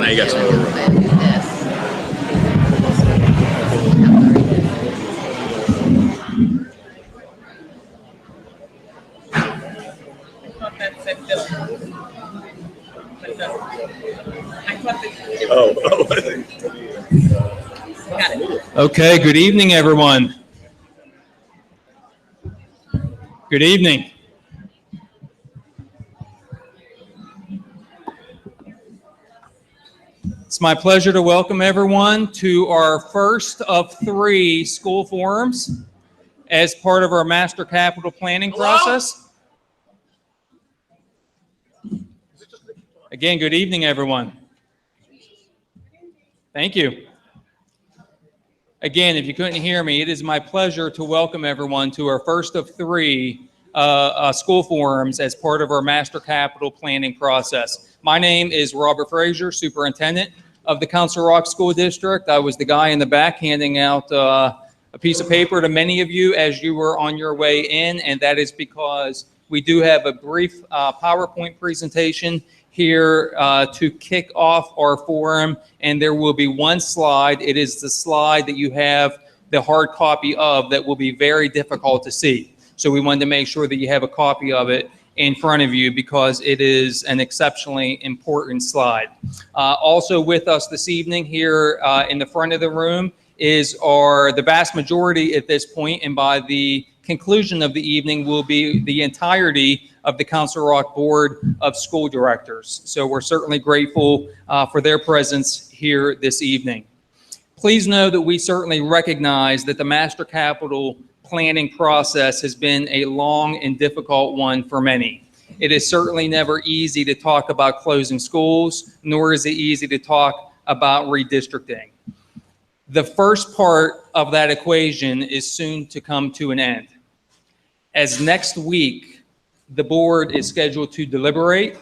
now you got some more room. Okay, good evening, everyone. Good evening. It's my pleasure to welcome everyone to our first of 3 school forums as part of our master capital planning process. Again, good evening, everyone. Thank you. Again, if you couldn't hear me, it is my pleasure to welcome everyone to our first of 3 school forums as part of our master capital planning process. My name is Robert Frazier, superintendent of the Council Rock School District. I was the guy in the back handing out a piece of paper to many of you as you were on your way in, and that is because we do have a brief PowerPoint presentation here to kick off our forum, and there will be one slide. It is the slide that you have the hard copy of that will be very difficult to see. So we wanted to make sure that you have a copy of it in front of you because it is an exceptionally important slide. Also with us this evening here in the front of the room the vast majority at this point, and by the conclusion of the evening will be the entirety of the Council Rock Board of School Directors. So we're certainly grateful for their presence here this evening. Please know that we certainly recognize that the master capital planning process has been a long and difficult one for many. It is certainly never easy to talk about closing schools, nor is it easy to talk about redistricting. The first part of that equation is soon to come to an end, as next week the board is scheduled to deliberate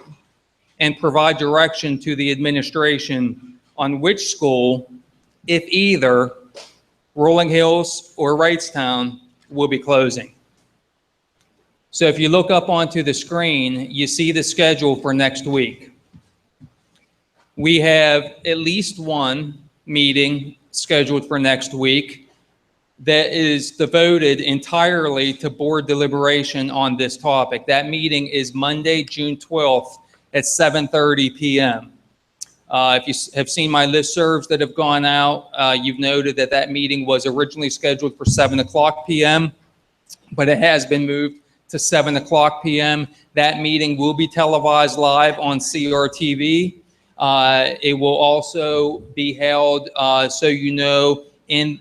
and provide direction to the administration on which school, if either, Rolling Hills or Wrightstown, will be closing. So if you look up onto the screen, you see the schedule for next week. We have at least one meeting scheduled for next week that is devoted entirely to board deliberation on this topic. That meeting is Monday, June 12th at 7:30 p.m. If you have seen my listservs that have gone out, you've noted that that meeting was originally scheduled for 7 o'clock p.m., but it has been moved to 7 o'clock p.m. That meeting will be televised live on CRTV. It will also be held, so you know,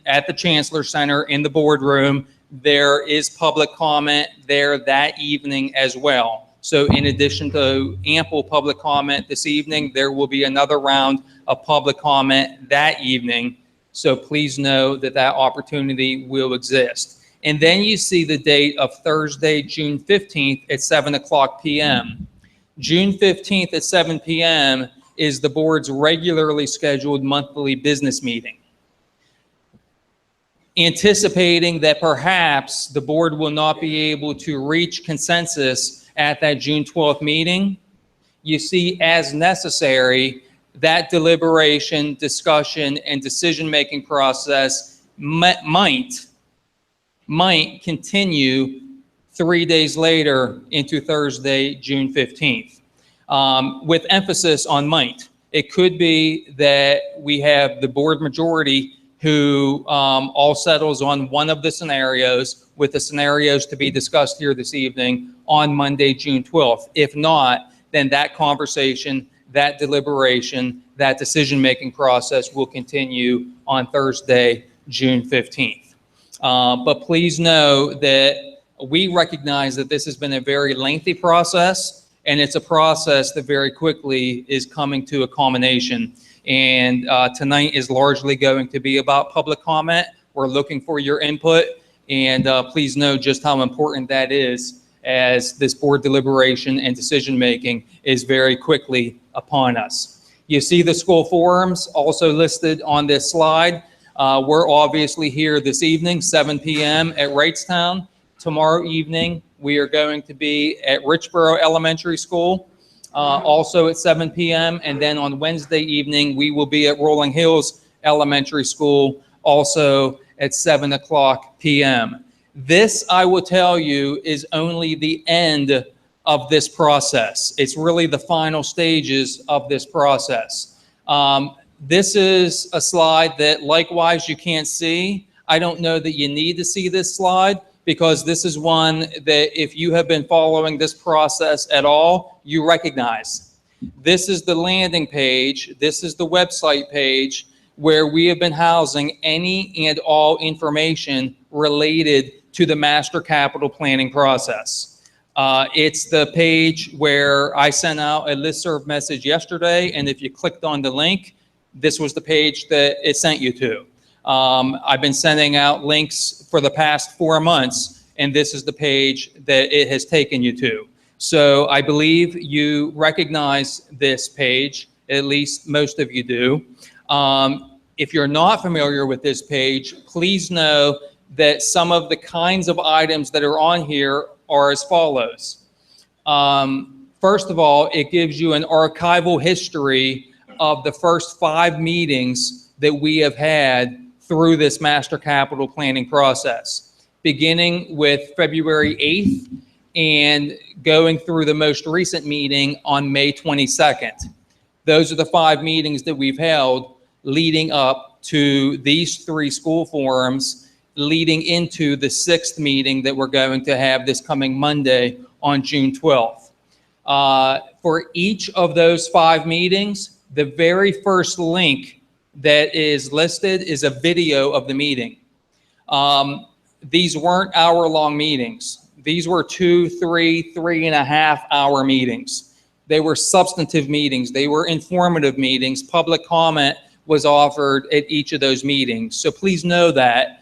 at the Chancellor Center in the boardroom. There is public comment there that evening as well. So in addition to ample public comment this evening, there will be another round of public comment that evening. So please know that that opportunity will exist. And then you see the date of Thursday, June 15th at 7 o'clock p.m. June 15th at 7 p.m. is the board's regularly scheduled monthly business meeting. Anticipating that perhaps the board will not be able to reach consensus at that June 12th meeting, you see as necessary that deliberation, discussion, and decision-making process might continue 3 days later into Thursday, June 15th, with emphasis on might. It could be that we have the board majority who all settles on one of the scenarios, with the scenarios to be discussed here this evening on Monday, June 12th. If not, then that conversation, that deliberation, that decision-making process will continue on Thursday, June 15th. But please know that we recognize that this has been a very lengthy process, and it's a process that very quickly is coming to a culmination. And tonight is largely going to be about public comment. We're looking for your input, and please know just how important that is, as this board deliberation and decision-making is very quickly upon us. You see the school forums also listed on this slide. We're obviously here this evening, 7 p.m. at Wrightstown. Tomorrow evening, we are going to be at Richboro Elementary School. also at 7 p.m. And then on Wednesday evening, we will be at Rolling Hills Elementary School, also at 7 o'clock p.m. This, I will tell you, is only the end of this process. It's really the final stages of this process. This is a slide that likewise you can't see. I don't know that you need to see this slide, because this is one that if you have been following this process at all, you recognize. This is the landing page. This is the website page where we have been housing any and all information related to the master capital planning process. It's the page where I sent out a listserv message yesterday, and if you clicked on the link, this was the page that it sent you to. I've been sending out links for the past 4 months, and this is the page that it has taken you to. So I believe you recognize this page, at least most of you do. If you're not familiar with this page, please know that some of the kinds of items that are on here are as follows. First of all, it gives you an archival history of the first 5 meetings that we have had through this master capital planning process, beginning with February 8th and going through the most recent meeting on May 22nd. Those are the 5 meetings that we've held leading up to these 3 school forums, leading into the 6th meeting that we're going to have this coming Monday on June 12th. For each of those 5 meetings, the very first link that is listed is a video of the meeting. These weren't hour-long meetings. These were 2, 3, 3.5 hour meetings. They were substantive meetings. They were informative meetings. Public comment was offered at each of those meetings. So please know that.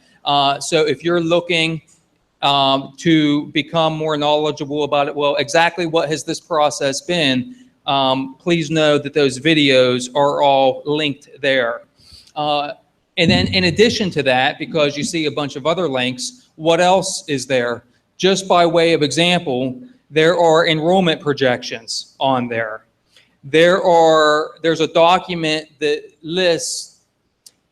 So if you're looking to become more knowledgeable about it, well, exactly what has this process been, please know that those videos are all linked there. And then in addition to that, because you see a bunch of other links, what else is there? Just by way of example, there are enrollment projections on there. There's a document that lists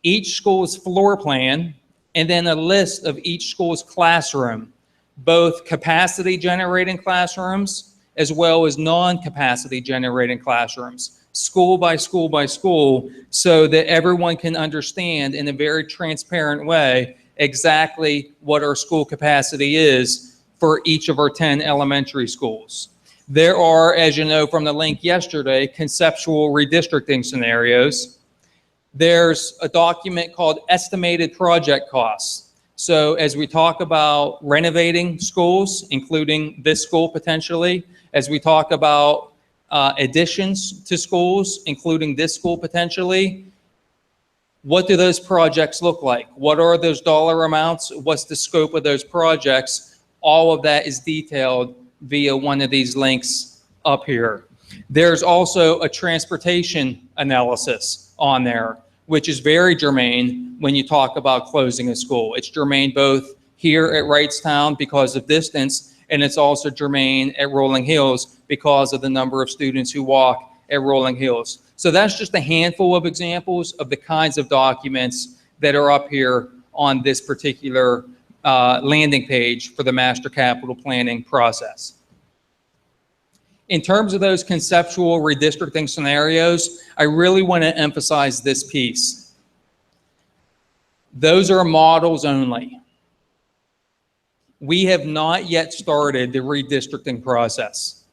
each school's floor plan and then a list of each school's classroom, both capacity generating classrooms as well as non-capacity generating classrooms, school by school by school, so that everyone can understand in a very transparent way exactly what our school capacity is for each of our 10 elementary schools. There are, as you know from the link yesterday, conceptual redistricting scenarios. There's a document called estimated project costs. So as we talk about renovating schools, including this school potentially, as we talk about additions to schools, including this school potentially, what do those projects look like? What are those dollar amounts? What's the scope of those projects? All of that is detailed via one of these links up here. There's also a transportation analysis on there, which is very germane when you talk about closing a school. It's germane both here at Wrightstown because of distance, and it's also germane at Rolling Hills because of the number of students who walk at Rolling Hills. So that's just a handful of examples of the kinds of documents that are up here on this particular landing page for the master capital planning process. In terms of those conceptual redistricting scenarios, I really want to emphasize this piece. Those are models only. We have not yet started the redistricting process.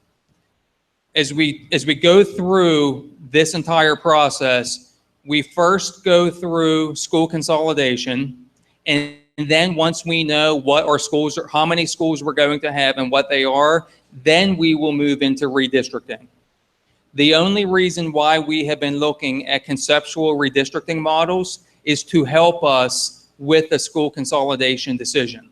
As we go through this entire process, we first go through school consolidation, and then once we know what our schools are, how many schools we're going to have and what they are, then we will move into redistricting. The only reason why we have been looking at conceptual redistricting models is to help us with the school consolidation decision.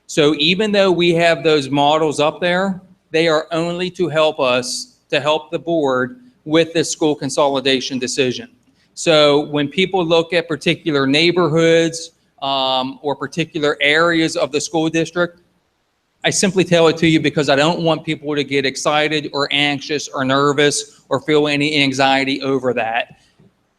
So even though we have those models up there, they are only to help us, to help the board with this school consolidation decision. So when people look at particular neighborhoods or particular areas of the school district, I simply tell it to you because I don't want people to get excited or anxious or nervous or feel any anxiety over that.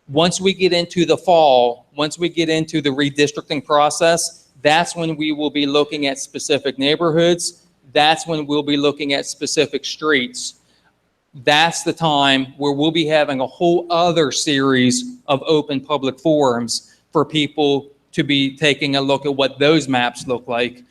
Once we get into the fall, once we get into the redistricting process, that's when we will be looking at specific neighborhoods. That's when we'll be looking at specific streets. That's the time where we'll be having a whole other series of open public forums for people to be taking a look at what those maps look like.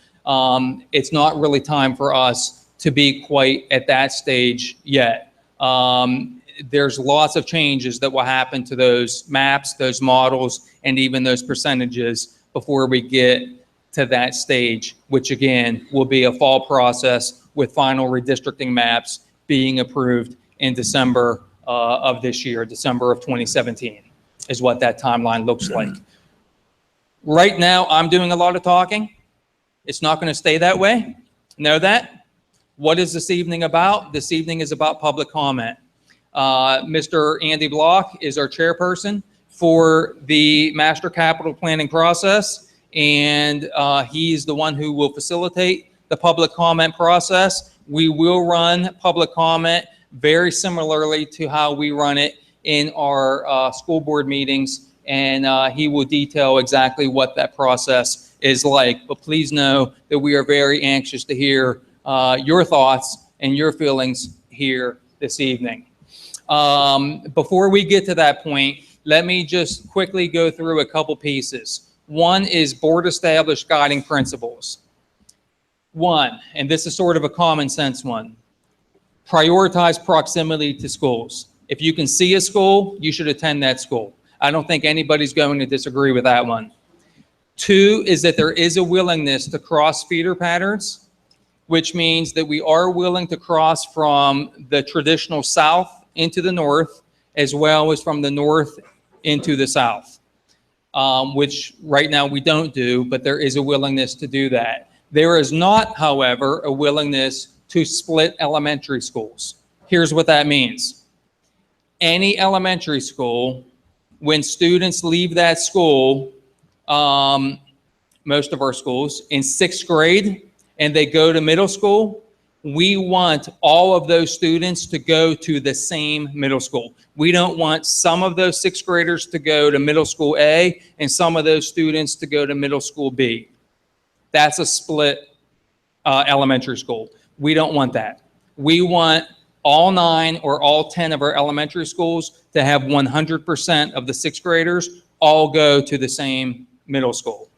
It's not really time for us to be quite at that stage yet. There's lots of changes that will happen to those maps, those models, and even those percentages before we get to that stage, which again will be a fall process with final redistricting maps being approved in December of this year, December of 2017, is what that timeline looks like. Right now, I'm doing a lot of talking. It's not going to stay that way. Know that. What is this evening about? This evening is about public comment. Mr. Andy Block is our chairperson for the master capital planning process, and he's the one who will facilitate the public comment process. We will run public comment very similarly to how we run it in our school board meetings, and he will detail exactly what that process is like. But please know that we are very anxious to hear your thoughts and your feelings here this evening. Before we get to that point, let me just quickly go through a couple pieces. One is board established guiding principles. One, and this is sort of a common sense one, prioritize proximity to schools. If you can see a school, you should attend that school. I don't think anybody's going to disagree with that one. Two is that there is a willingness to cross feeder patterns, which means that we are willing to cross from the traditional south into the north, as well as from the north into the south, which right now we don't do, but there is a willingness to do that. There is not, however, a willingness to split elementary schools. Here's what that means. Any elementary school, when students leave that school, most of our schools, in 6th grade, and they go to middle school, we want all of those students to go to the same middle school. We don't want some of those 6th graders to go to middle school A and some of those students to go to middle school B. That's a split elementary school. We don't want that. We want all 9 or all 10 of our elementary schools to have 100% of the 6th graders all go to the same middle school.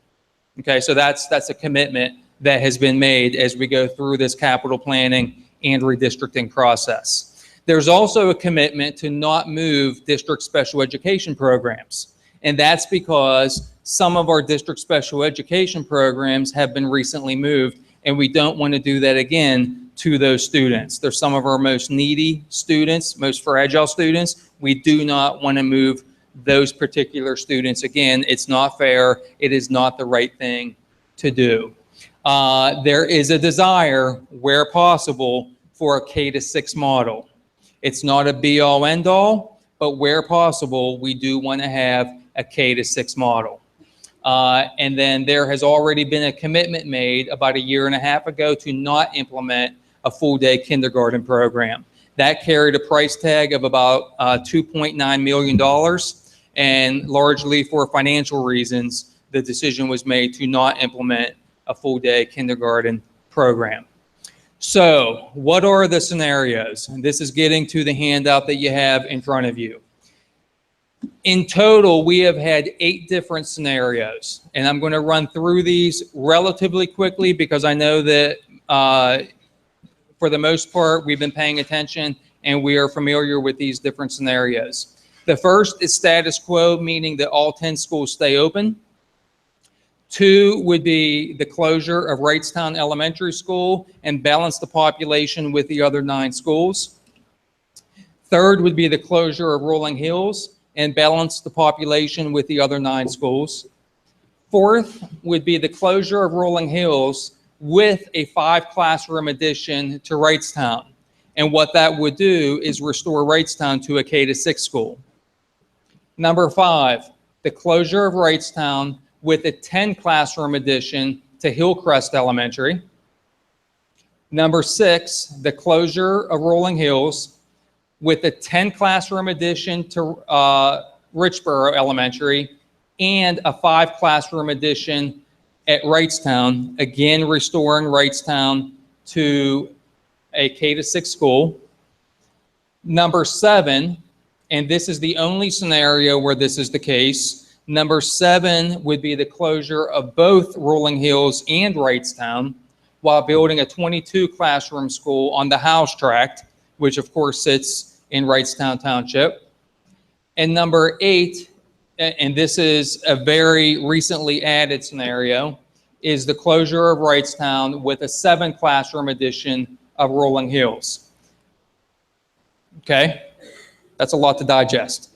Okay, so that's a commitment that has been made as we go through this capital planning and redistricting process. There's also a commitment to not move district special education programs. And that's because some of our district special education programs have been recently moved, and we don't want to do that again to those students. They're some of our most needy students, most fragile students. We do not want to move those particular students. Again, it's not fair. It is not the right thing to do. There is a desire, where possible, for a K-6 model. It's not a be-all, end-all, but where possible, we do want to have a K-6 model. And then there has already been a commitment made about 1.5 years ago to not implement a full-day kindergarten program. That carried a price tag of about $2.9 million, and largely for financial reasons, the decision was made to not implement a full-day kindergarten program. So what are the scenarios? And this is getting to the handout that you have in front of you. In total, we have had 8 different scenarios, and I'm going to run through these relatively quickly because I know that for the most part, we've been paying attention and we are familiar with these different scenarios. The first is status quo, meaning that all 10 schools stay open. 2 would be the closure of Wrightstown Elementary School and balance the population with the other 9 schools. 3rd would be the closure of Rolling Hills and balance the population with the other 9 schools. 4th would be the closure of Rolling Hills with a 5-classroom addition to Wrightstown. And what that would do is restore Wrightstown to a K-6 school. Number 5, the closure of Wrightstown with a 10-classroom addition to Hillcrest Elementary. Number 6, the closure of Rolling Hills with a 10 classroom addition to Richboro Elementary and a 5 classroom addition at Wrightstown, again restoring Wrightstown to a K-6 school. Number 7, and this is the only scenario where this is the case, number 7 would be the closure of both Rolling Hills and Wrightstown while building a 22 classroom school on the House tract, which of course sits in Wrightstown Township. And number 8, and this is a very recently added scenario, is the closure of Wrightstown with a 7 classroom addition of Rolling Hills. Okay, that's a lot to digest.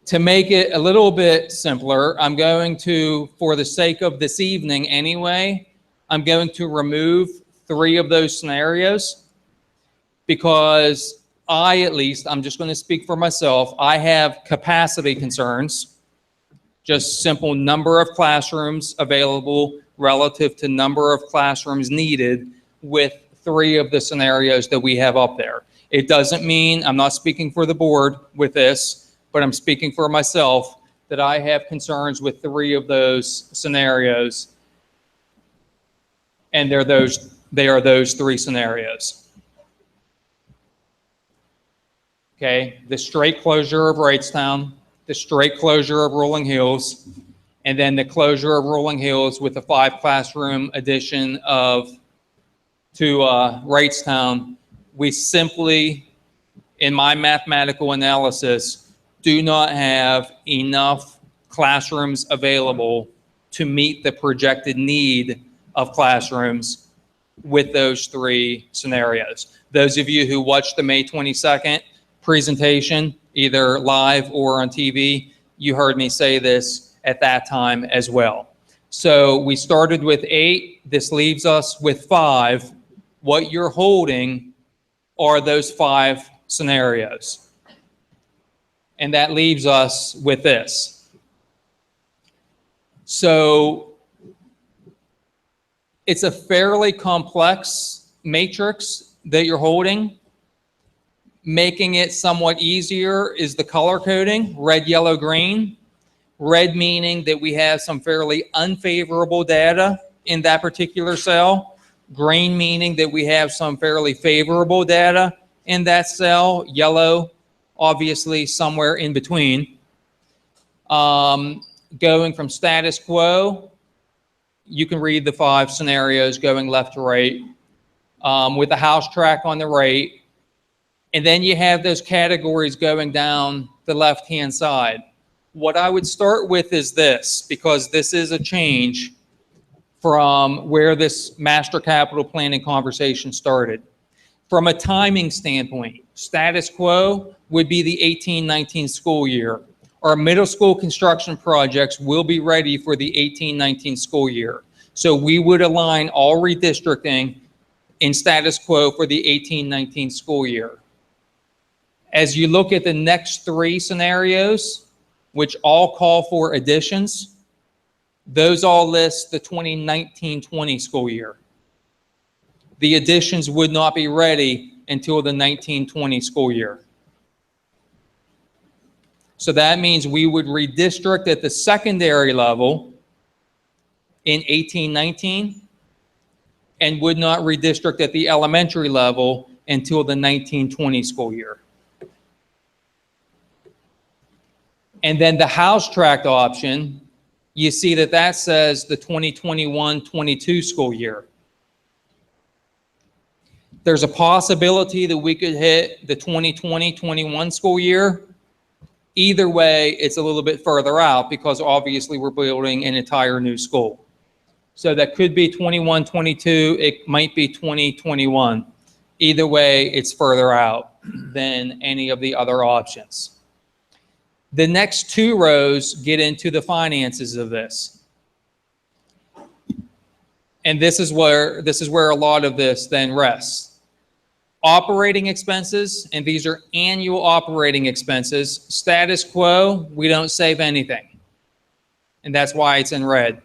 To make it a little bit simpler, I'm going to, for the sake of this evening anyway, I'm going to remove 3 of those scenarios because at least, I'm just going to speak for myself, I have capacity concerns, just simple number of classrooms available relative to number of classrooms needed with 3 of the scenarios that we have up there. It doesn't mean, I'm not speaking for the board with this, but I'm speaking for myself that I have concerns with 3 of those scenarios, and they are those 3 scenarios. Okay, the straight closure of Wrightstown, the straight closure of Rolling Hills, and then the closure of Rolling Hills with a 5 classroom addition to Wrightstown. We simply, in my mathematical analysis, do not have enough classrooms available to meet the projected need of classrooms with those 3 scenarios. Those of you who watched the May 22nd presentation, either live or on TV, you heard me say this at that time as well. So we started with 8. This leaves us with 5. What you're holding are those 5 scenarios. And that leaves us with this. So it's a fairly complex matrix that you're holding. Making it somewhat easier is the color coding, red, yellow, green. Red meaning that we have some fairly unfavorable data in that particular cell. Green meaning that we have some fairly favorable data in that cell. Yellow, obviously somewhere in between. Going from status quo, you can read the 5 scenarios going left to right with the house track on the right. And then you have those categories going down the left-hand side. What I would start with is this, because this is a change from where this master capital planning conversation started. From a timing standpoint, status quo would be the 18-19 school year. Our middle school construction projects will be ready for the 18-19 school year. So we would align all redistricting in status quo for the 18-19 school year. As you look at the next 3 scenarios, which all call for additions, those all list the 2019-20 school year. The additions would not be ready until the 19-20 school year. So that means we would redistrict at the secondary level in 18-19 and would not redistrict at the elementary level until the 19-20 school year. And then the house tract option, you see that that says the 2021-22 school year. There's a possibility that we could hit the 2020-21 school year. Either way, it's a little bit further out because obviously we're building an entire new school. So that could be 21-22, it might be 2021. Either way, it's further out than any of the other options. The next 2 rows get into the finances of this. And this is where a lot of this then rests. Operating expenses, and these are annual operating expenses. Status quo, we don't save anything. And that's why it's in red.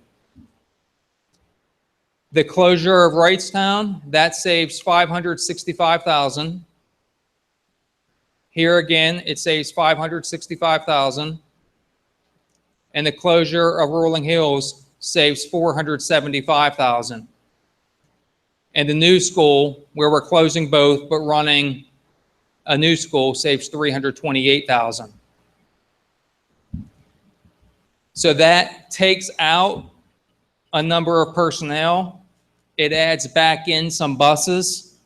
The closure of Wrightstown, that saves $565,000. Here again, it saves $565,000. And the closure of Rolling Hills saves $475,000. And the new school, where we're closing both but running a new school, saves $328,000. So that takes out a number of personnel. It adds back in some buses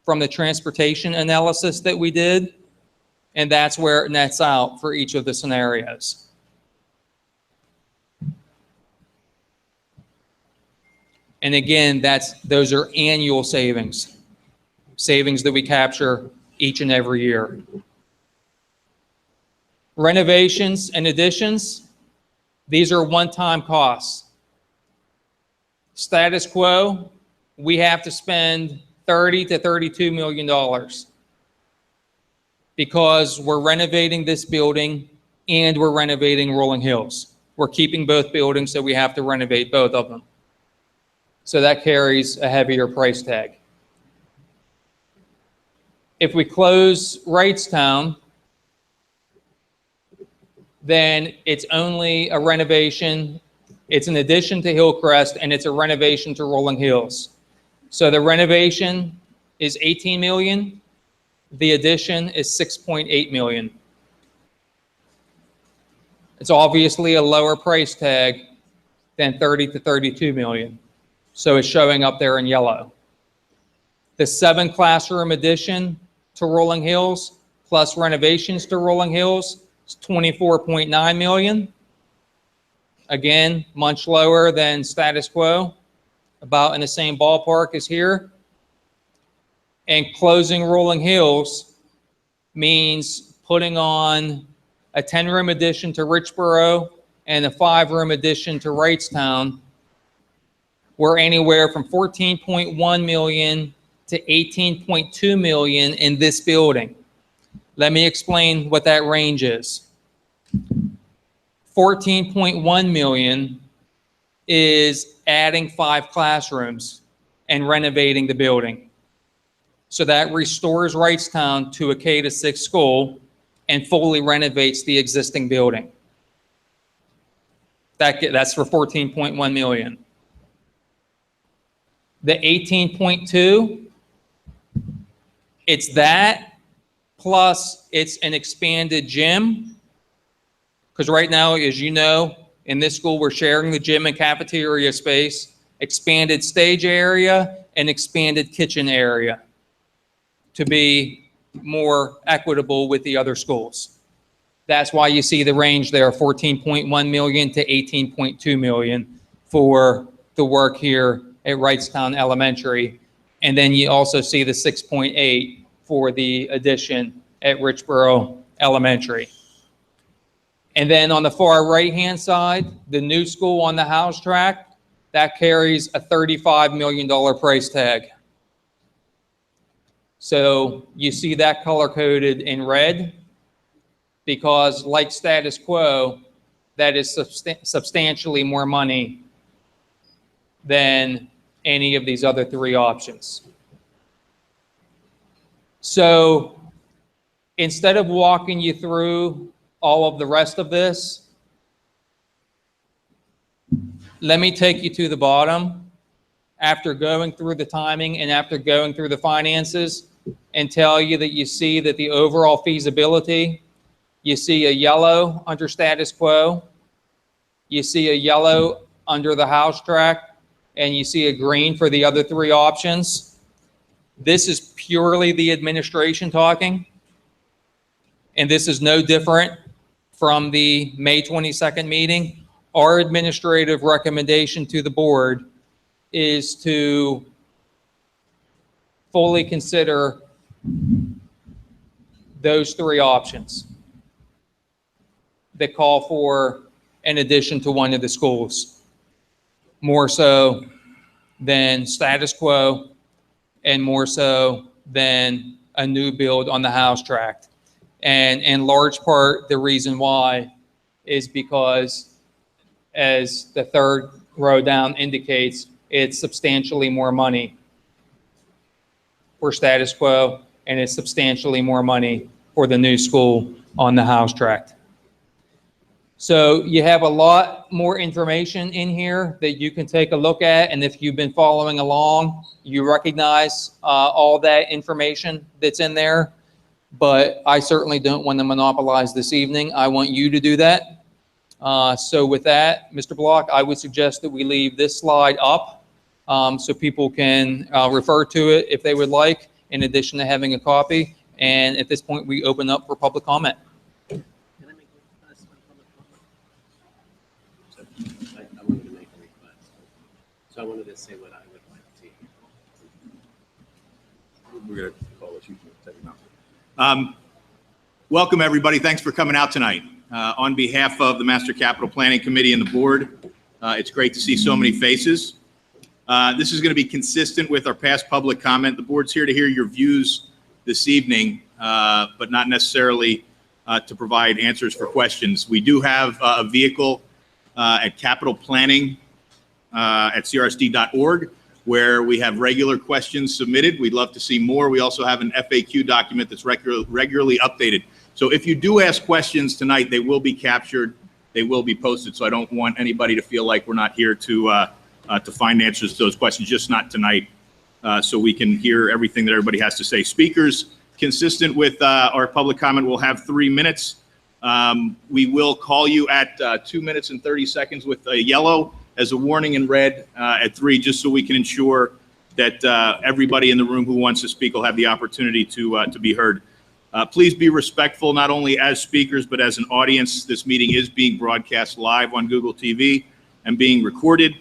from the transportation analysis that we did, and that's where it nets out for each of the scenarios. And again, those are annual savings that we capture each and every year. Renovations and additions, these are one-time costs. Status quo, we have to spend $30 to $32 million because we're renovating this building and we're renovating Rolling Hills. We're keeping both buildings, so we have to renovate both of them. So that carries a heavier price tag. If we close Wrightstown, then it's only a renovation. It's an addition to Hillcrest, and it's a renovation to Rolling Hills. So the renovation is $18 million. The addition is $6.8 million. It's obviously a lower price tag than $30 to $32 million. So it's showing up there in yellow. The 7 classroom addition to Rolling Hills plus renovations to Rolling Hills is $24.9 million. Again, much lower than status quo, about in the same ballpark as here. And closing Rolling Hills means putting on a 10-room addition to Richboro and a 5-room addition to Wrightstown. We're anywhere from $14.1 million to $18.2 million in this building. Let me explain what that range is. $14.1 million is adding 5 classrooms and renovating the building. So that restores Wrightstown to a K-6 school and fully renovates the existing building. That's for $14.1 million. The 18.2, it's that plus it's an expanded gym. Because right now, as you know, in this school, we're sharing the gym and cafeteria space, expanded stage area, and expanded kitchen area to be more equitable with the other schools. That's why you see the range there, $14.1 million to $18.2 million for the work here at Wrightstown Elementary. And then you also see the 6.8 for the addition at Richboro Elementary. And then on the far right-hand side, the new school on the house track, that carries a $35 million price tag. So you see that color-coded in red because, like status quo, that is substantially more money than any of these other 3 options. So instead of walking you through all of the rest of this, let me take you to the bottom after going through the timing and after going through the finances and tell you that you see that the overall feasibility, you see a yellow under status quo, you see a yellow under the house track, and you see a green for the other 3 options. This is purely the administration talking, and this is no different from the May 22nd meeting. Our administrative recommendation to the board is to fully consider those 3 options that call for an addition to one of the schools, more so than status quo and more so than a new build on the house tract. And in large part, the reason why is because, as the 3rd row down indicates, it's substantially more money for status quo, and it's substantially more money for the new school on the House tract. So you have a lot more information in here that you can take a look at, and if you've been following along, you recognize all that information that's in there, but I certainly don't want to monopolize this evening. I want you to do that. So with that, Mr. Block, I would suggest that we leave this slide up so people can refer to it if they would like, in addition to having a copy. And at this point, we open up for public comment. Can I make a request for public comment? So I wanted to make a request. So I wanted to say what I would like to hear. We're going to call it. You can take it now. Welcome, everybody. Thanks for coming out tonight. On behalf of the Master Capital Planning Committee and the board, it's great to see so many faces. This is going to be consistent with our past public comment. The board's here to hear your views this evening, but not necessarily to provide answers for questions. We do have a vehicle at Capital Planning at crsd.org where we have regular questions submitted. We'd love to see more. We also have an FAQ document that's regularly updated. So if you do ask questions tonight, they will be captured. They will be posted. So I don't want anybody to feel like we're not here to find answers to those questions, just not tonight. So we can hear everything that everybody has to say. Speakers, consistent with our public comment, will have 3 minutes. We will call you at 2 minutes and 30 seconds with a yellow as a warning and red at 3, just so we can ensure that everybody in the room who wants to speak will have the opportunity to be heard. Please be respectful, not only as speakers, but as an audience. This meeting is being broadcast live on Google TV and being recorded.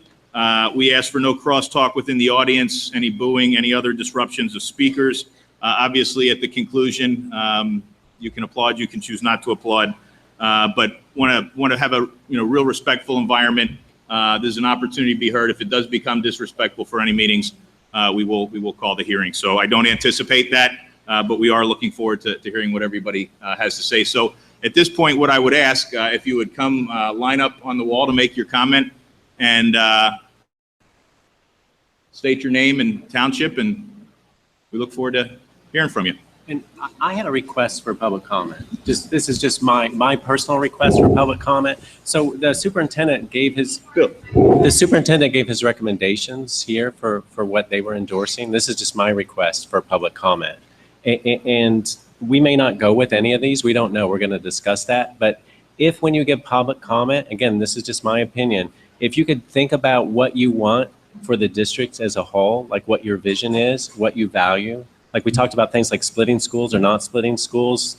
We ask for no crosstalk within the audience, any booing, any other disruptions of speakers. Obviously, at the conclusion, you can applaud, you can choose not to applaud, but want to have a real respectful environment. There's an opportunity to be heard. If it does become disrespectful for any meetings, we will call the hearing. So I don't anticipate that, but we are looking forward to hearing what everybody has to say. So at this point, what I would ask, if you would come line up on the wall to make your comment, and state your name and township, and we look forward to hearing from you. And I had a request for public comment. This is just my personal request for public comment. So the superintendent gave his recommendations here for what they were endorsing. This is just my request for public comment. And we may not go with any of these. We don't know. We're going to discuss that. But if when you give public comment, again, this is just my opinion, if you could think about what you want for the districts as a whole, like what your vision is, what you value. Like we talked about things like splitting schools or not splitting schools,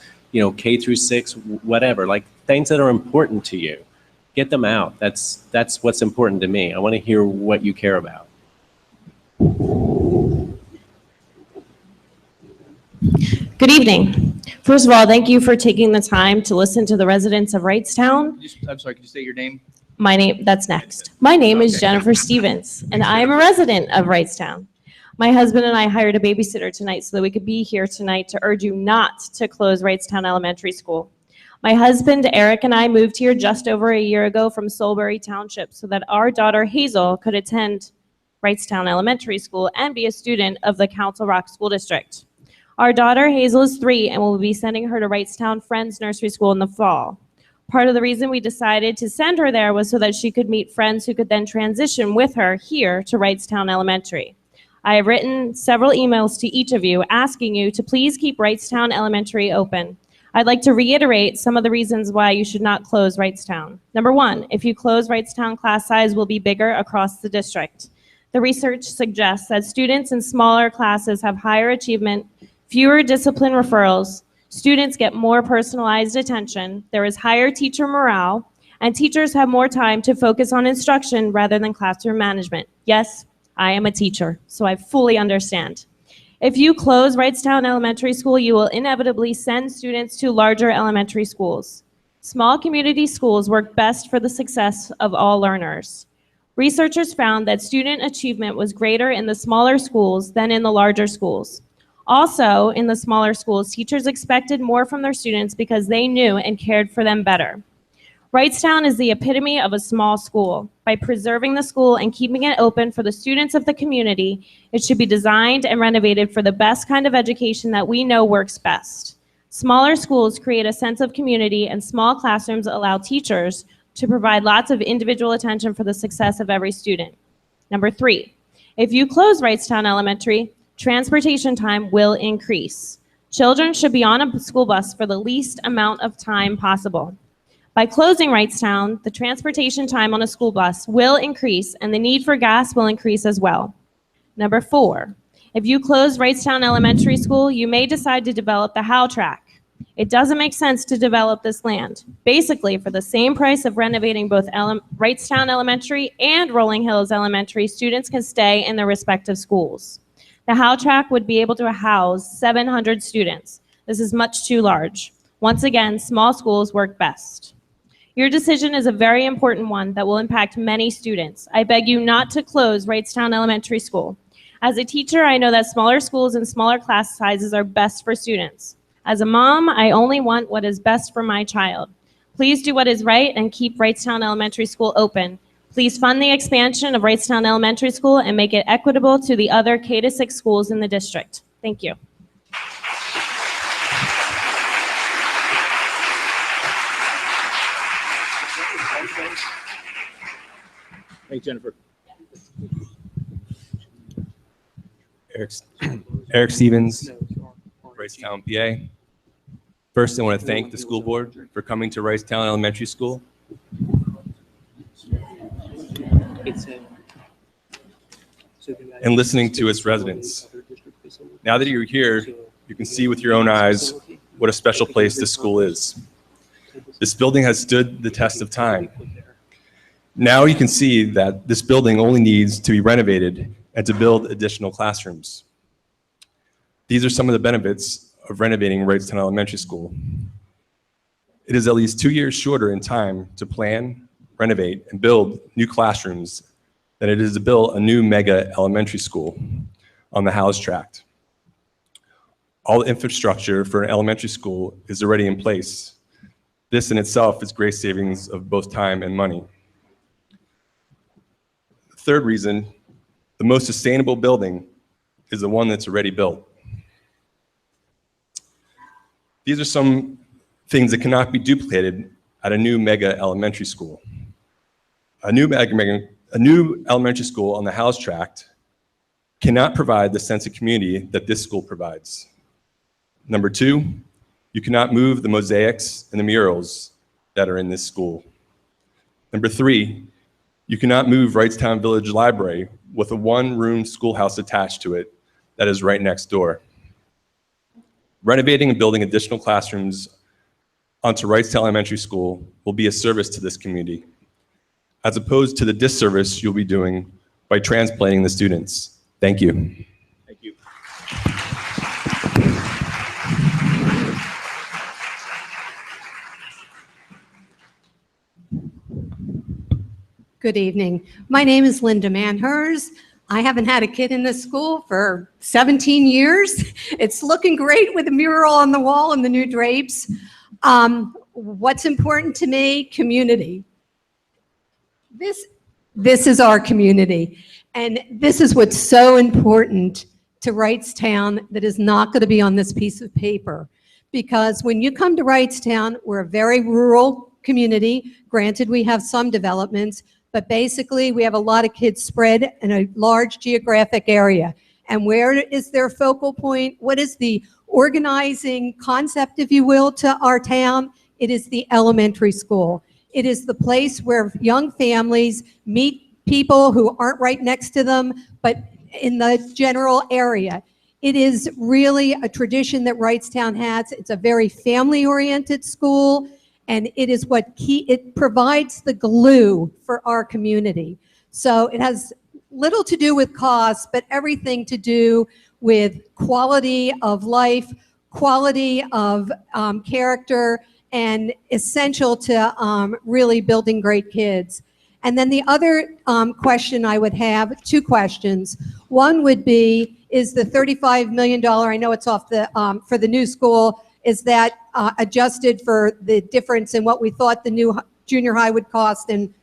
K through 6, whatever, like things that are important to you. Get them out. That's what's important to me. I want to hear what you care about. Good evening. First of all, thank you for taking the time to listen to the residents of Wrightstown. I'm sorry, could you say your name? That's next. My name is Jennifer Stevens, and I am a resident of Wrightstown. My husband and I hired a babysitter tonight so that we could be here tonight to urge you not to close Wrightstown Elementary School. My husband, Eric, and I moved here just over a year ago from Soulbury Township so that our daughter, Hazel, could attend Wrightstown Elementary School and be a student of the Council Rock School District. Our daughter, Hazel, is 3, and we'll be sending her to Wrightstown Friends Nursery School in the fall. Part of the reason we decided to send her there was so that she could meet friends who could then transition with her here to Wrightstown Elementary. I have written several emails to each of you asking you to please keep Wrightstown Elementary open. I'd like to reiterate some of the reasons why you should not close Wrightstown. Number 1, if you close Wrightstown, class size will be bigger across the district. The research suggests that students in smaller classes have higher achievement, fewer discipline referrals, students get more personalized attention, there is higher teacher morale, and teachers have more time to focus on instruction rather than classroom management. Yes, I am a teacher, so I fully understand. If you close Wrightstown Elementary School, you will inevitably send students to larger elementary schools. Small community schools work best for the success of all learners. Researchers found that student achievement was greater in the smaller schools than in the larger schools. Also, in the smaller schools, teachers expected more from their students because they knew and cared for them better. Wrightstown is the epitome of a small school. By preserving the school and keeping it open for the students of the community, it should be designed and renovated for the best kind of education that we know works best. Smaller schools create a sense of community, and small classrooms allow teachers to provide lots of individual attention for the success of every student. Number 3, if you close Wrightstown Elementary, transportation time will increase. Children should be on a school bus for the least amount of time possible. By closing Wrightstown, the transportation time on a school bus will increase, and the need for gas will increase as well. Number 4, if you close Wrightstown Elementary School, you may decide to develop the Howe track. It doesn't make sense to develop this land. Basically, for the same price of renovating both Wrightstown Elementary and Rolling Hills Elementary, students can stay in their respective schools. The Howe track would be able to house 700 students. This is much too large. Once again, small schools work best. Your decision is a very important one that will impact many students. I beg you not to close Wrightstown Elementary School. As a teacher, I know that smaller schools and smaller class sizes are best for students. As a mom, I only want what is best for my child. Please do what is right and keep Wrightstown Elementary School open. Please fund the expansion of Wrightstown Elementary School and make it equitable to the other K-6 schools in the district. Thank you. Thanks, Jennifer. Eric Stevens, Wrightstown, PA. First, I want to thank the school board for coming to Wrightstown Elementary School. And listening to its residents. Now that you're here, you can see with your own eyes what a special place this school is. This building has stood the test of time. Now you can see that this building only needs to be renovated and to build additional classrooms. These are some of the benefits of renovating Wrightstown Elementary School. It is at least 2 years shorter in time to plan, renovate, and build new classrooms than it is to build a new mega elementary school on the Howes tract. All the infrastructure for an elementary school is already in place. This in itself is great savings of both time and money. Third reason, the most sustainable building is the one that's already built. These are some things that cannot be duplicated at a new mega elementary school. A new elementary school on the Howes tract cannot provide the sense of community that this school provides. Number 2, you cannot move the mosaics and the murals that are in this school. Number 3, you cannot move Wrightstown Village Library with a one-room schoolhouse attached to it that is right next door. Renovating and building additional classrooms onto Wrightstown Elementary School will be a service to this community, as opposed to the disservice you'll be doing by transplanting the students. Thank you. Thank you. Good evening. My name is Linda Manhers. I haven't had a kid in this school for 17 years. It's looking great with the mural on the wall and the new drapes. What's important to me? Community. This is our community. And this is what's so important to Wrightstown that is not going to be on this piece of paper. Because when you come to Wrightstown, we're a very rural community. Granted, we have some developments, but basically we have a lot of kids spread in a large geographic area. And where is their focal point? What is the organizing concept, if you will, to our town? It is the elementary school. It is the place where young families meet people who aren't right next to them, but in the general area. It is really a tradition that Wrightstown has. It's a very family-oriented school. And it is it provides the glue for our community. So it has little to do with cost, but everything to do with quality of life, quality of character, and essential to really building great kids. And then the other question I would have, 2 questions. One would be, is the $35 million, I know it's off the for the new school, is that adjusted for the difference in what we thought the new junior high would cost and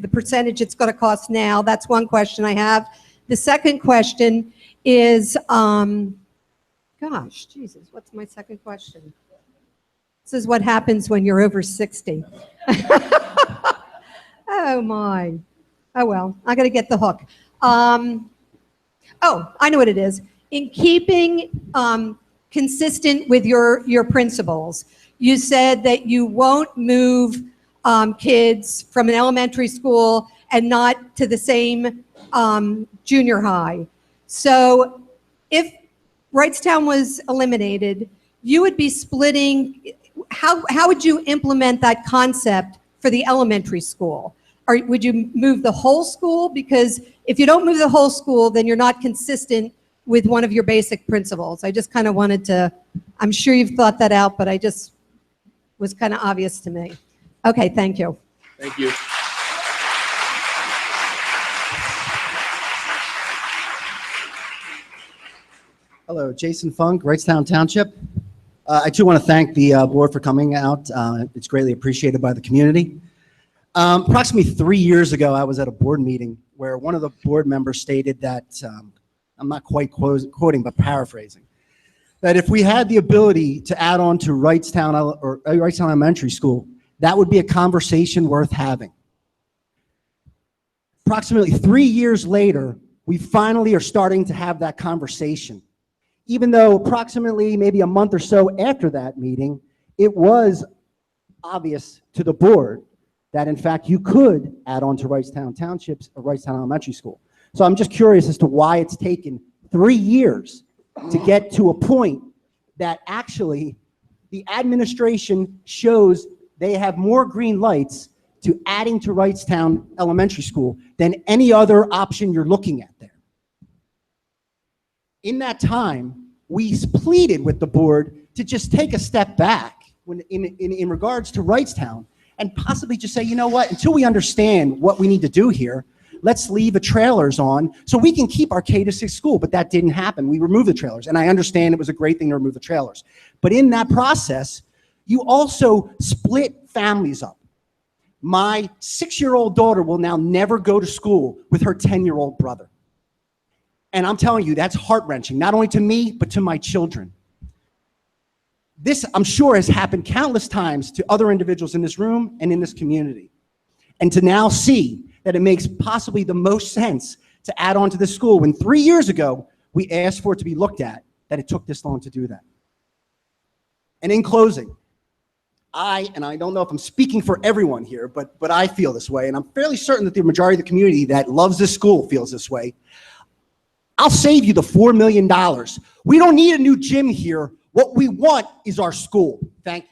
the percentage it's going to cost now? That's one question I have. The second question is, gosh, Jesus, what's my second question? This is what happens when you're over 60. Oh, my. Oh, well, I got to get the hook. Oh, I know what it is. In keeping consistent with your principles, you said that you won't move kids from an elementary school and not to the same junior high. So if Wrightstown was eliminated, you would be splitting. How would you implement that concept for the elementary school? Or would you move the whole school? Because if you don't move the whole school, then you're not consistent with one of your basic principles. I just kind of wanted to, I'm sure you've thought that out, but I just was kind of obvious to me. Okay, thank you. Thank you. Hello, Jason Funk, Wrightstown Township. I too want to thank the board for coming out. It's greatly appreciated by the community. Approximately 3 years ago, I was at a board meeting where one of the board members stated that, I'm not quite quoting, but paraphrasing, that if we had the ability to add on to Wrightstown Elementary School, that would be a conversation worth having. Approximately 3 years later, we finally are starting to have that conversation. Even though approximately maybe a month or so after that meeting, it was obvious to the board that in fact you could add on to Wrightstown Townships or Wrightstown Elementary School. So I'm just curious as to why it's taken 3 years to get to a point that actually the administration shows they have more green lights to adding to Wrightstown Elementary School than any other option you're looking at there. In that time, we pleaded with the board to just take a step back in regards to Wrightstown and possibly just say, you know what, until we understand what we need to do here, let's leave the trailers on so we can keep our K-6 school. But that didn't happen. We removed the trailers. And I understand it was a great thing to remove the trailers. But in that process, you also split families up. My 6-year-old daughter will now never go to school with her 10-year-old brother. And I'm telling you, that's heart-wrenching, not only to me, but to my children. This, I'm sure, has happened countless times to other individuals in this room and in this community. And to now see that it makes possibly the most sense to add on to this school when 3 years ago, we asked for it to be looked at, that it took this long to do that. And in closing, I don't know if I'm speaking for everyone here, but I feel this way, and I'm fairly certain that the majority of the community that loves this school feels this way. I'll save you the $4 million. We don't need a new gym here. What we want is our school. Thank you.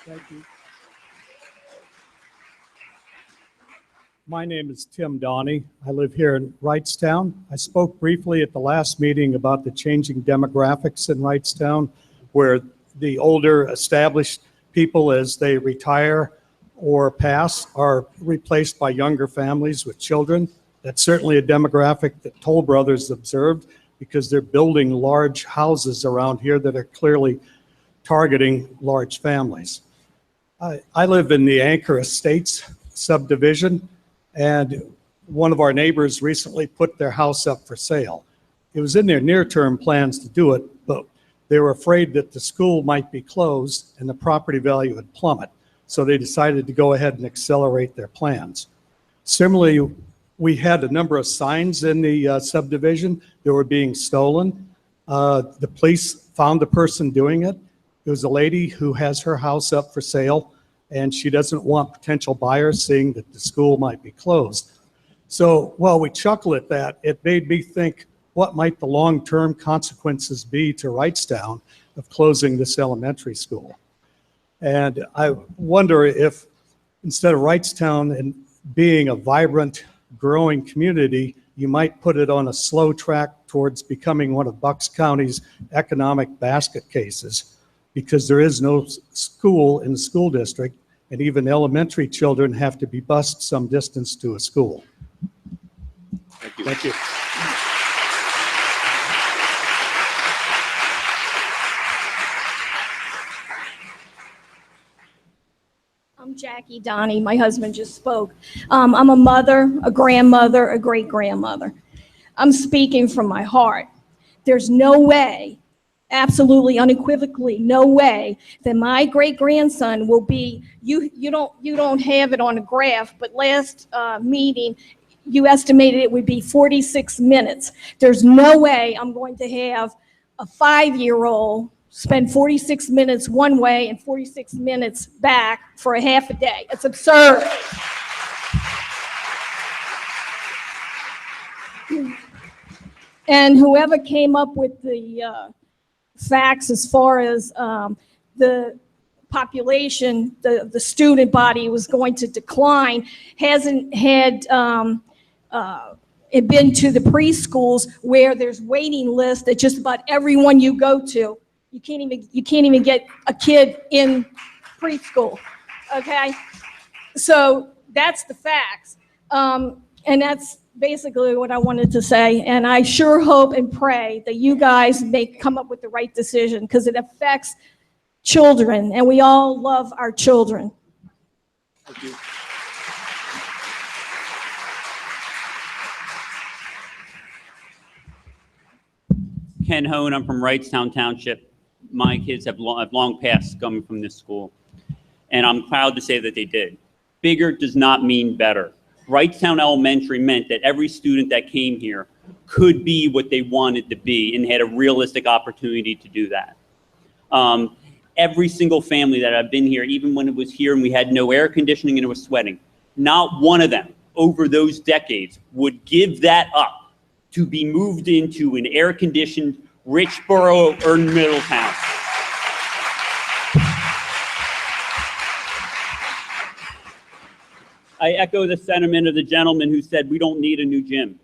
Thank you. My name is Tim Donnie. I live here in Wrightstown. I spoke briefly at the last meeting about the changing demographics in Wrightstown, where the older established people, as they retire or pass, are replaced by younger families with children. That's certainly a demographic that Toll Brothers observed, because they're building large houses around here that are clearly targeting large families. I live in the Anchor Estates subdivision, and one of our neighbors recently put their house up for sale. It was in their near-term plans to do it, but they were afraid that the school might be closed and the property value would plummet. So they decided to go ahead and accelerate their plans. Similarly, we had a number of signs in the subdivision that were being stolen. The police found the person doing it. It was a lady who has her house up for sale, and she doesn't want potential buyers seeing that the school might be closed. So while we chuckle at that, it made me think, what might the long-term consequences be to Wrightstown of closing this elementary school? And I wonder if, instead of Wrightstown and being a vibrant, growing community, you might put it on a slow track towards becoming one of Bucks County's economic basket cases, because there is no school in the school district, and even elementary children have to be bused some distance to a school. Thank you. Thank you. I'm Jackie Donnie. My husband just spoke. I'm a mother, a grandmother, a great-grandmother. I'm speaking from my heart. There's no way, absolutely unequivocally, no way that my great-grandson will be, you don't have it on a graph, but last meeting, you estimated it would be 46 minutes. There's no way I'm going to have a 5-year-old spend 46 minutes one way and 46 minutes back for a half a day. It's absurd. And whoever came up with the facts as far as the population, the student body was going to decline, hasn't had it been to the preschools where there's waiting lists at just about everyone you go to. You can't even get a kid in preschool, okay? So that's the facts. And that's basically what I wanted to say. And I sure hope and pray that you guys may come up with the right decision because it affects children and we all love our children. Thank you. Ken Hone, I'm from Wrightstown Township. My kids have long passed coming from this school, and I'm proud to say that they did. Bigger does not mean better. Wrightstown Elementary meant that every student that came here could be what they wanted to be and had a realistic opportunity to do that. Every single family that I've been here, even when it was here and we had no air conditioning and it was sweating, not one of them over those decades would give that up to be moved into an air-conditioned rich borough or Middletown. I echo the sentiment of the gentleman who said we don't need a new gym.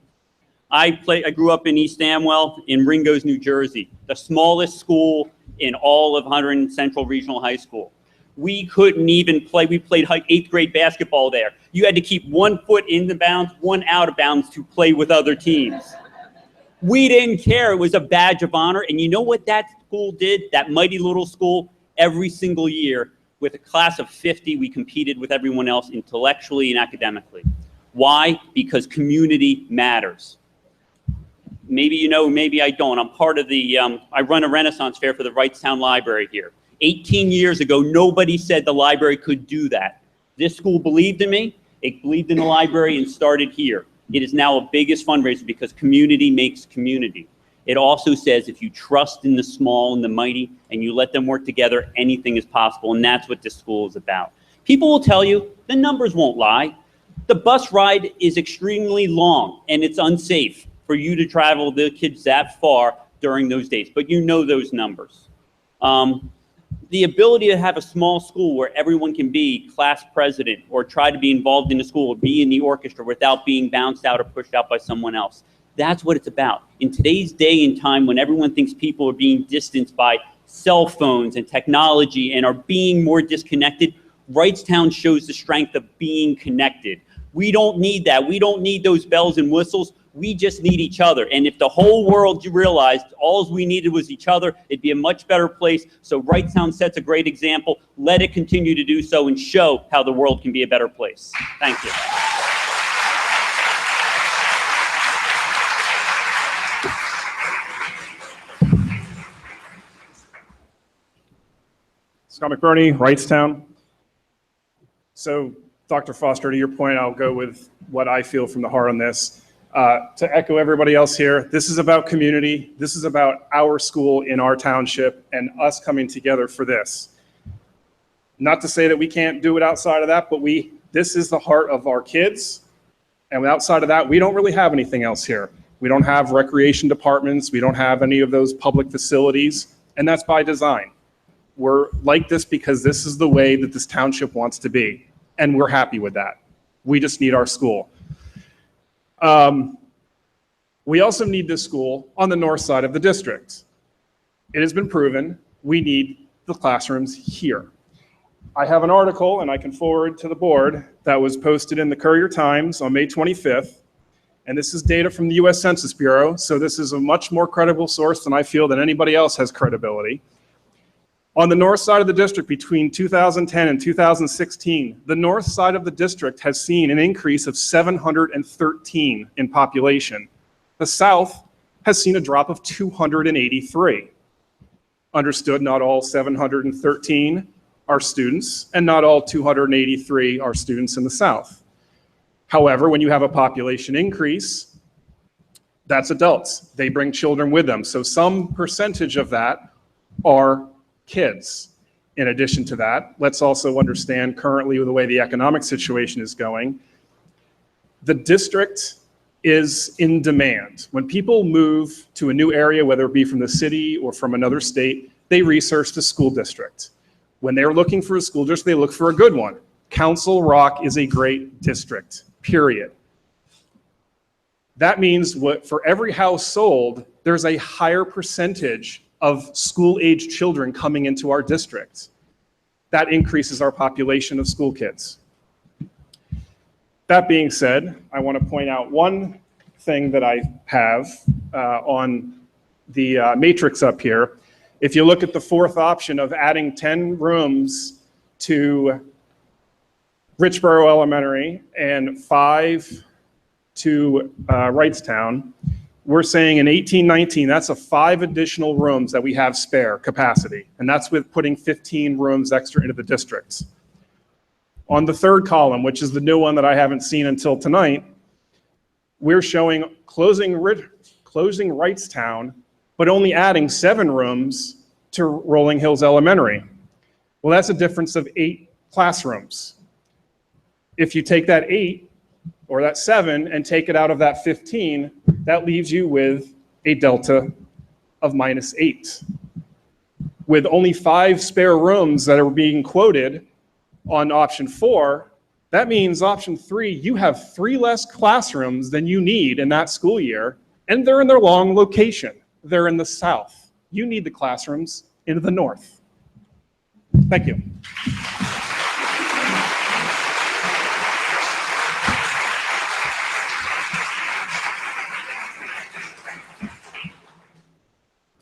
I grew up in East Amwell in Ringo's, New Jersey, the smallest school in all of Hunter and Central Regional High School. We couldn't even play. We played 8th grade basketball there. You had to keep one foot in the bounds, one out of bounds to play with other teams. We didn't care. It was a badge of honor. And you know what that school did, that mighty little school? Every single year, with a class of 50, we competed with everyone else intellectually and academically. Why? Because community matters. Maybe you know, maybe I don't. I'm part of the, I run a Renaissance Fair for the Wrightstown Library here. 18 years ago, nobody said the library could do that. This school believed in me. It believed in the library and started here. It is now a biggest fundraiser because community makes community. It also says if you trust in the small and the mighty and you let them work together, anything is possible. And that's what this school is about. People will tell you the numbers won't lie. The bus ride is extremely long and it's unsafe for you to travel the kids that far during those days. But you know those numbers. The ability to have a small school where everyone can be class president or try to be involved in the school or be in the orchestra without being bounced out or pushed out by someone else. That's what it's about. In today's day and time when everyone thinks people are being distanced by cell phones and technology and are being more disconnected, Wrightstown shows the strength of being connected. We don't need that. We don't need those bells and whistles. We just need each other. And if the whole world realized all we needed was each other, it'd be a much better place. So Wrightstown sets a great example. Let it continue to do so and show how the world can be a better place. Thank you. Scott McBurney, Wrightstown. So, Dr. Foster, to your point, I'll go with what I feel from the heart on this. To echo everybody else here, this is about community. This is about our school in our township and us coming together for this. Not to say that we can't do it outside of that, but this is the heart of our kids. And outside of that, we don't really have anything else here. We don't have recreation departments. We don't have any of those public facilities. And that's by design. We're like this because this is the way that this township wants to be. And we're happy with that. We just need our school. We also need this school on the north side of the district. It has been proven we need the classrooms here. I have an article, and I can forward to the board, that was posted in the Courier Times on May 25th. And this is data from the US Census Bureau, so this is a much more credible source than I feel that anybody else has credibility. On the north side of the district between 2010 and 2016, the north side of the district has seen an increase of 713 in population. The south has seen a drop of 283. Understood, not all 713 are students, and not all 283 are students in the south. However, when you have a population increase, that's adults. They bring children with them. So some percentage of that are kids. In addition to that, let's also understand currently with the way the economic situation is going, the district is in demand. When people move to a new area, whether it be from the city or from another state, they research the school district. When they're looking for a school district, they look for a good one. Council Rock is a great district, period. That means for every house sold, there's a higher percentage of school-age children coming into our district. That increases our population of school kids. That being said, I want to point out one thing that I have on the matrix up here. If you look at the fourth option of adding 10 rooms to Richboro Elementary and 5 to Wrightstown, we're saying in 1819, that's 5 additional rooms that we have spare capacity. And that's with putting 15 rooms extra into the district. On the third column, which is the new one that I haven't seen until tonight, we're showing closing Wrightstown, but only adding 7 rooms to Rolling Hills Elementary. Well, that's a difference of 8 classrooms. If you take that 8 or that 7 and take it out of that 15, that leaves you with a delta of -8. With only 5 spare rooms that are being quoted on option 4, that means option 3, you have 3 less classrooms than you need in that school year, and they're in their long location. They're in the south. You need the classrooms in the north. Thank you.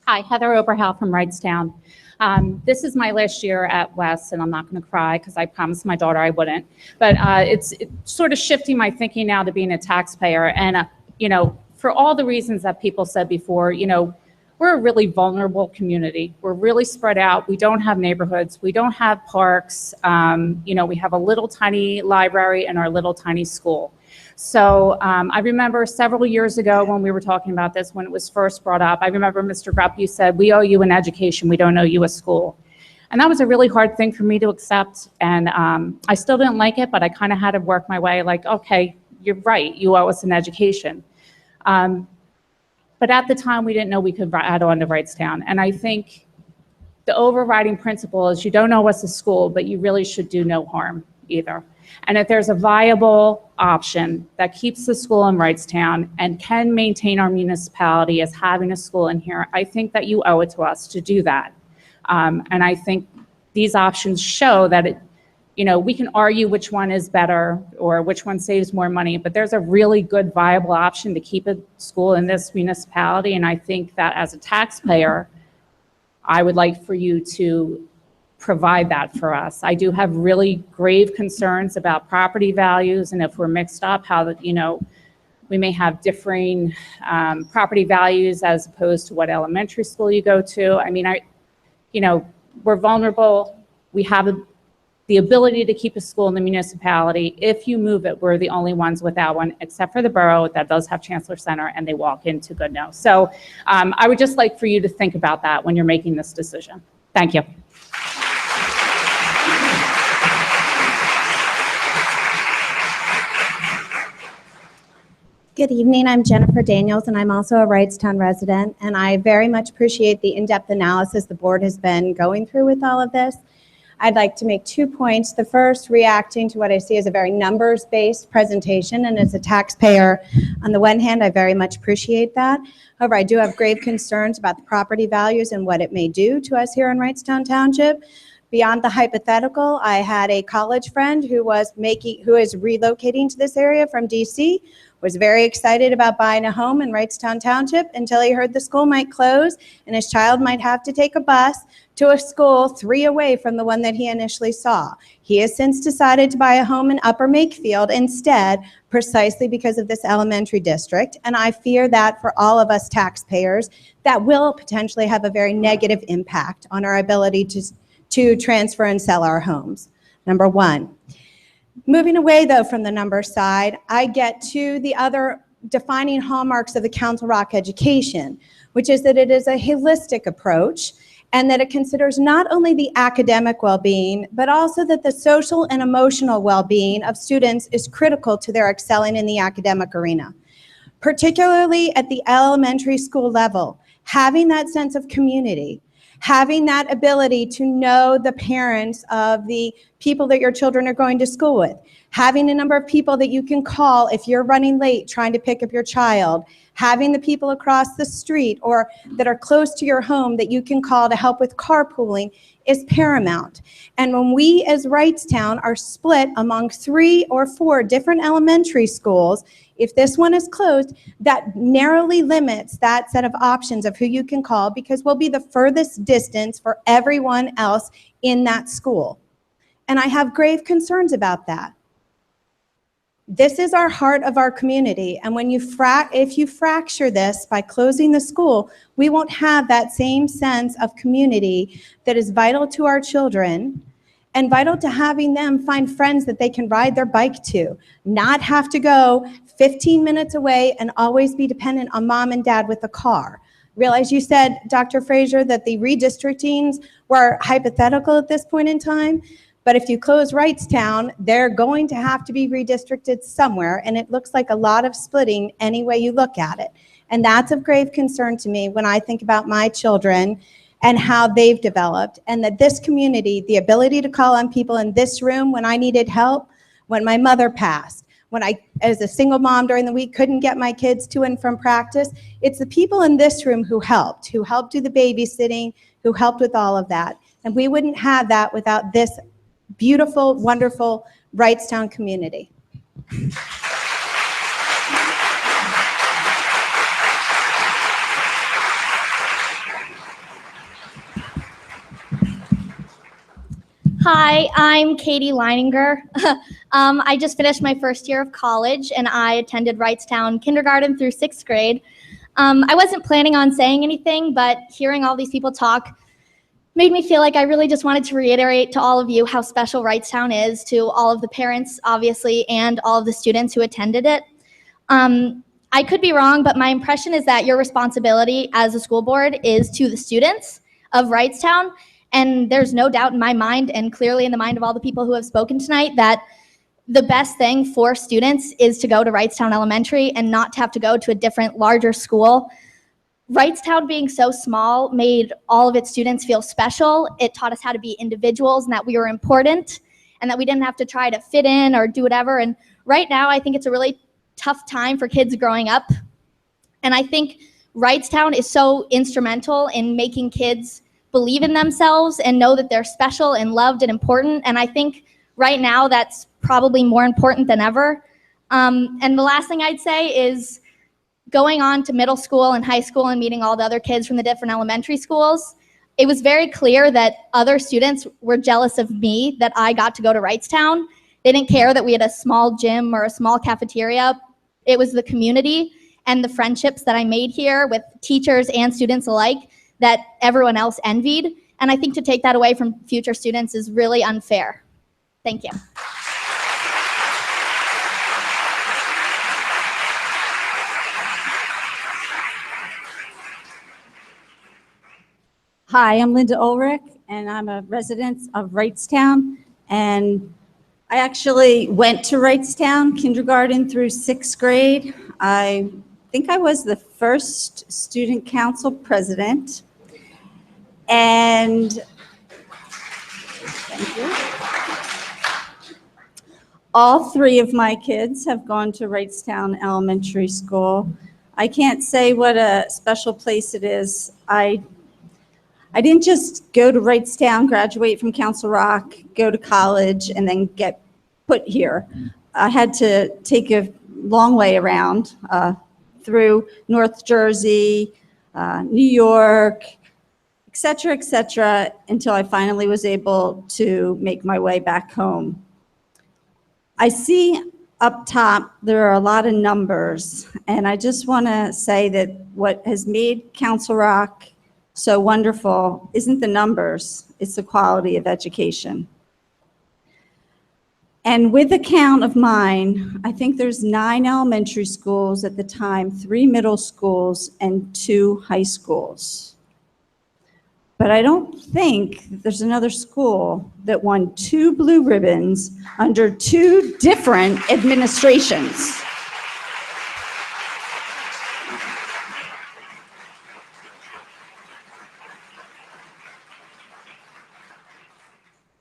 Hi, Heather Oberhau from Wrightstown. This is my last year at West, and I'm not going to cry because I promised my daughter I wouldn't. But it's sort of shifting my thinking now to being a taxpayer. And, for all the reasons that people said before, we're a really vulnerable community. We're really spread out. We don't have neighborhoods. We don't have parks. We have a little tiny library and our little tiny school. So I remember several years ago when we were talking about this, when it was first brought up, I remember Mr. Grupp, you said, we owe you an education, we don't owe you a school. And that was a really hard thing for me to accept. And I still didn't like it, but I kind of had to work my way like, okay, you're right, you owe us an education. But at the time, we didn't know we could add on to Wrightstown. And I think the overriding principle is you don't owe us a school, but you really should do no harm either. And if there's a viable option that keeps the school in Wrightstown and can maintain our municipality as having a school in here, I think that you owe it to us to do that. And I think these options show that we can argue which one is better or which one saves more money, but there's a really good viable option to keep a school in this municipality. And I think that as a taxpayer, I would like for you to provide that for us. I do have really grave concerns about property values, and if we're mixed up, how we may have differing property values as opposed to what elementary school you go to. I mean, we're vulnerable. We have the ability to keep a school in the municipality. If you move it, we're the only ones without one, except for the borough that does have Chancellor Center, and they walk into Goodnow. So I would just like for you to think about that when you're making this decision. Thank you. Good evening, I'm Jennifer Daniels, and I'm also a Wrightstown resident, and I very much appreciate the in-depth analysis the board has been going through with all of this. I'd like to make 2 points. The first, reacting to what I see as a very numbers-based presentation, and as a taxpayer, on the one hand, I very much appreciate that. However, I do have grave concerns about the property values and what it may do to us here in Wrightstown Township. Beyond the hypothetical, I had a college friend who is relocating to this area from DC, was very excited about buying a home in Wrightstown Township until he heard the school might close and his child might have to take a bus to a school 3 away from the one that he initially saw. He has since decided to buy a home in Upper Makefield instead, precisely because of this elementary district. And I fear that for all of us taxpayers, that will potentially have a very negative impact on our ability to transfer and sell our homes. Number one. Moving away, though, from the number side, I get to the other defining hallmarks of the Council Rock education, which is that it is a holistic approach and that it considers not only the academic well-being, but also that the social and emotional well-being of students is critical to their excelling in the academic arena. Particularly at the elementary school level, having that sense of community, having that ability to know the parents of the people that your children are going to school with, having a number of people that you can call if you're running late trying to pick up your child, having the people across the street or that are close to your home that you can call to help with carpooling is paramount. And when we as Wrightstown are split among 3 or 4 different elementary schools, if this one is closed, that narrowly limits that set of options of who you can call because we'll be the furthest distance for everyone else in that school. And I have grave concerns about that. This is our heart of our community, and when if you fracture this by closing the school, we won't have that same sense of community that is vital to our children and vital to having them find friends that they can ride their bike to, not have to go 15 minutes away and always be dependent on mom and dad with a car. Realize you said, Dr. Frazier, that the redistrictings were hypothetical at this point in time. But if you close Wrightstown, they're going to have to be redistricted somewhere, and it looks like a lot of splitting any way you look at it. And that's of grave concern to me when I think about my children and how they've developed, and that this community, the ability to call on people in this room when I needed help, when my mother passed, when I, as a single mom during the week, couldn't get my kids to and from practice, it's the people in this room who helped do the babysitting, who helped with all of that. And we wouldn't have that without this beautiful, wonderful Wrightstown community. Hi, I'm Katie Leininger. I just finished my first year of college and I attended Wrightstown kindergarten through 6th grade. I wasn't planning on saying anything, but hearing all these people talk made me feel like I really just wanted to reiterate to all of you how special Wrightstown is to all of the parents, obviously, and all of the students who attended it. I could be wrong, but my impression is that your responsibility as a school board is to the students of Wrightstown. And there's no doubt in my mind, and clearly in the mind of all the people who have spoken tonight, that the best thing for students is to go to Wrightstown Elementary and not to have to go to a different, larger school. Wrightstown being so small made all of its students feel special. It taught us how to be individuals and that we were important and that we didn't have to try to fit in or do whatever. And right now, I think it's a really tough time for kids growing up. And I think Wrightstown is so instrumental in making kids believe in themselves and know that they're special and loved and important. And I think right now that's probably more important than ever. And the last thing I'd say is going on to middle school and high school and meeting all the other kids from the different elementary schools, it was very clear that other students were jealous of me that I got to go to Wrightstown. They didn't care that we had a small gym or a small cafeteria. It was the community and the friendships that I made here with teachers and students alike that everyone else envied. And I think to take that away from future students is really unfair. Thank you. Hi, I'm Linda Ulrich, and I'm a resident of Wrightstown. And I actually went to Wrightstown kindergarten through 6th grade. I think I was the first student council president. And thank you. All 3 of my kids have gone to Wrightstown Elementary School. I can't say what a special place it is. I I didn't just go to Wrightstown, graduate from Council Rock, go to college, and then get put here. I had to take a long way around through North Jersey, New York, et cetera, until I finally was able to make my way back home. I see up top there are a lot of numbers, and I just want to say that what has made Council Rock so wonderful isn't the numbers, it's the quality of education. And with the count of mine, I think there's 9 elementary schools at the time, 3 middle schools, and 2 high schools. But I don't think that there's another school that won 2 blue ribbons under 2 different administrations.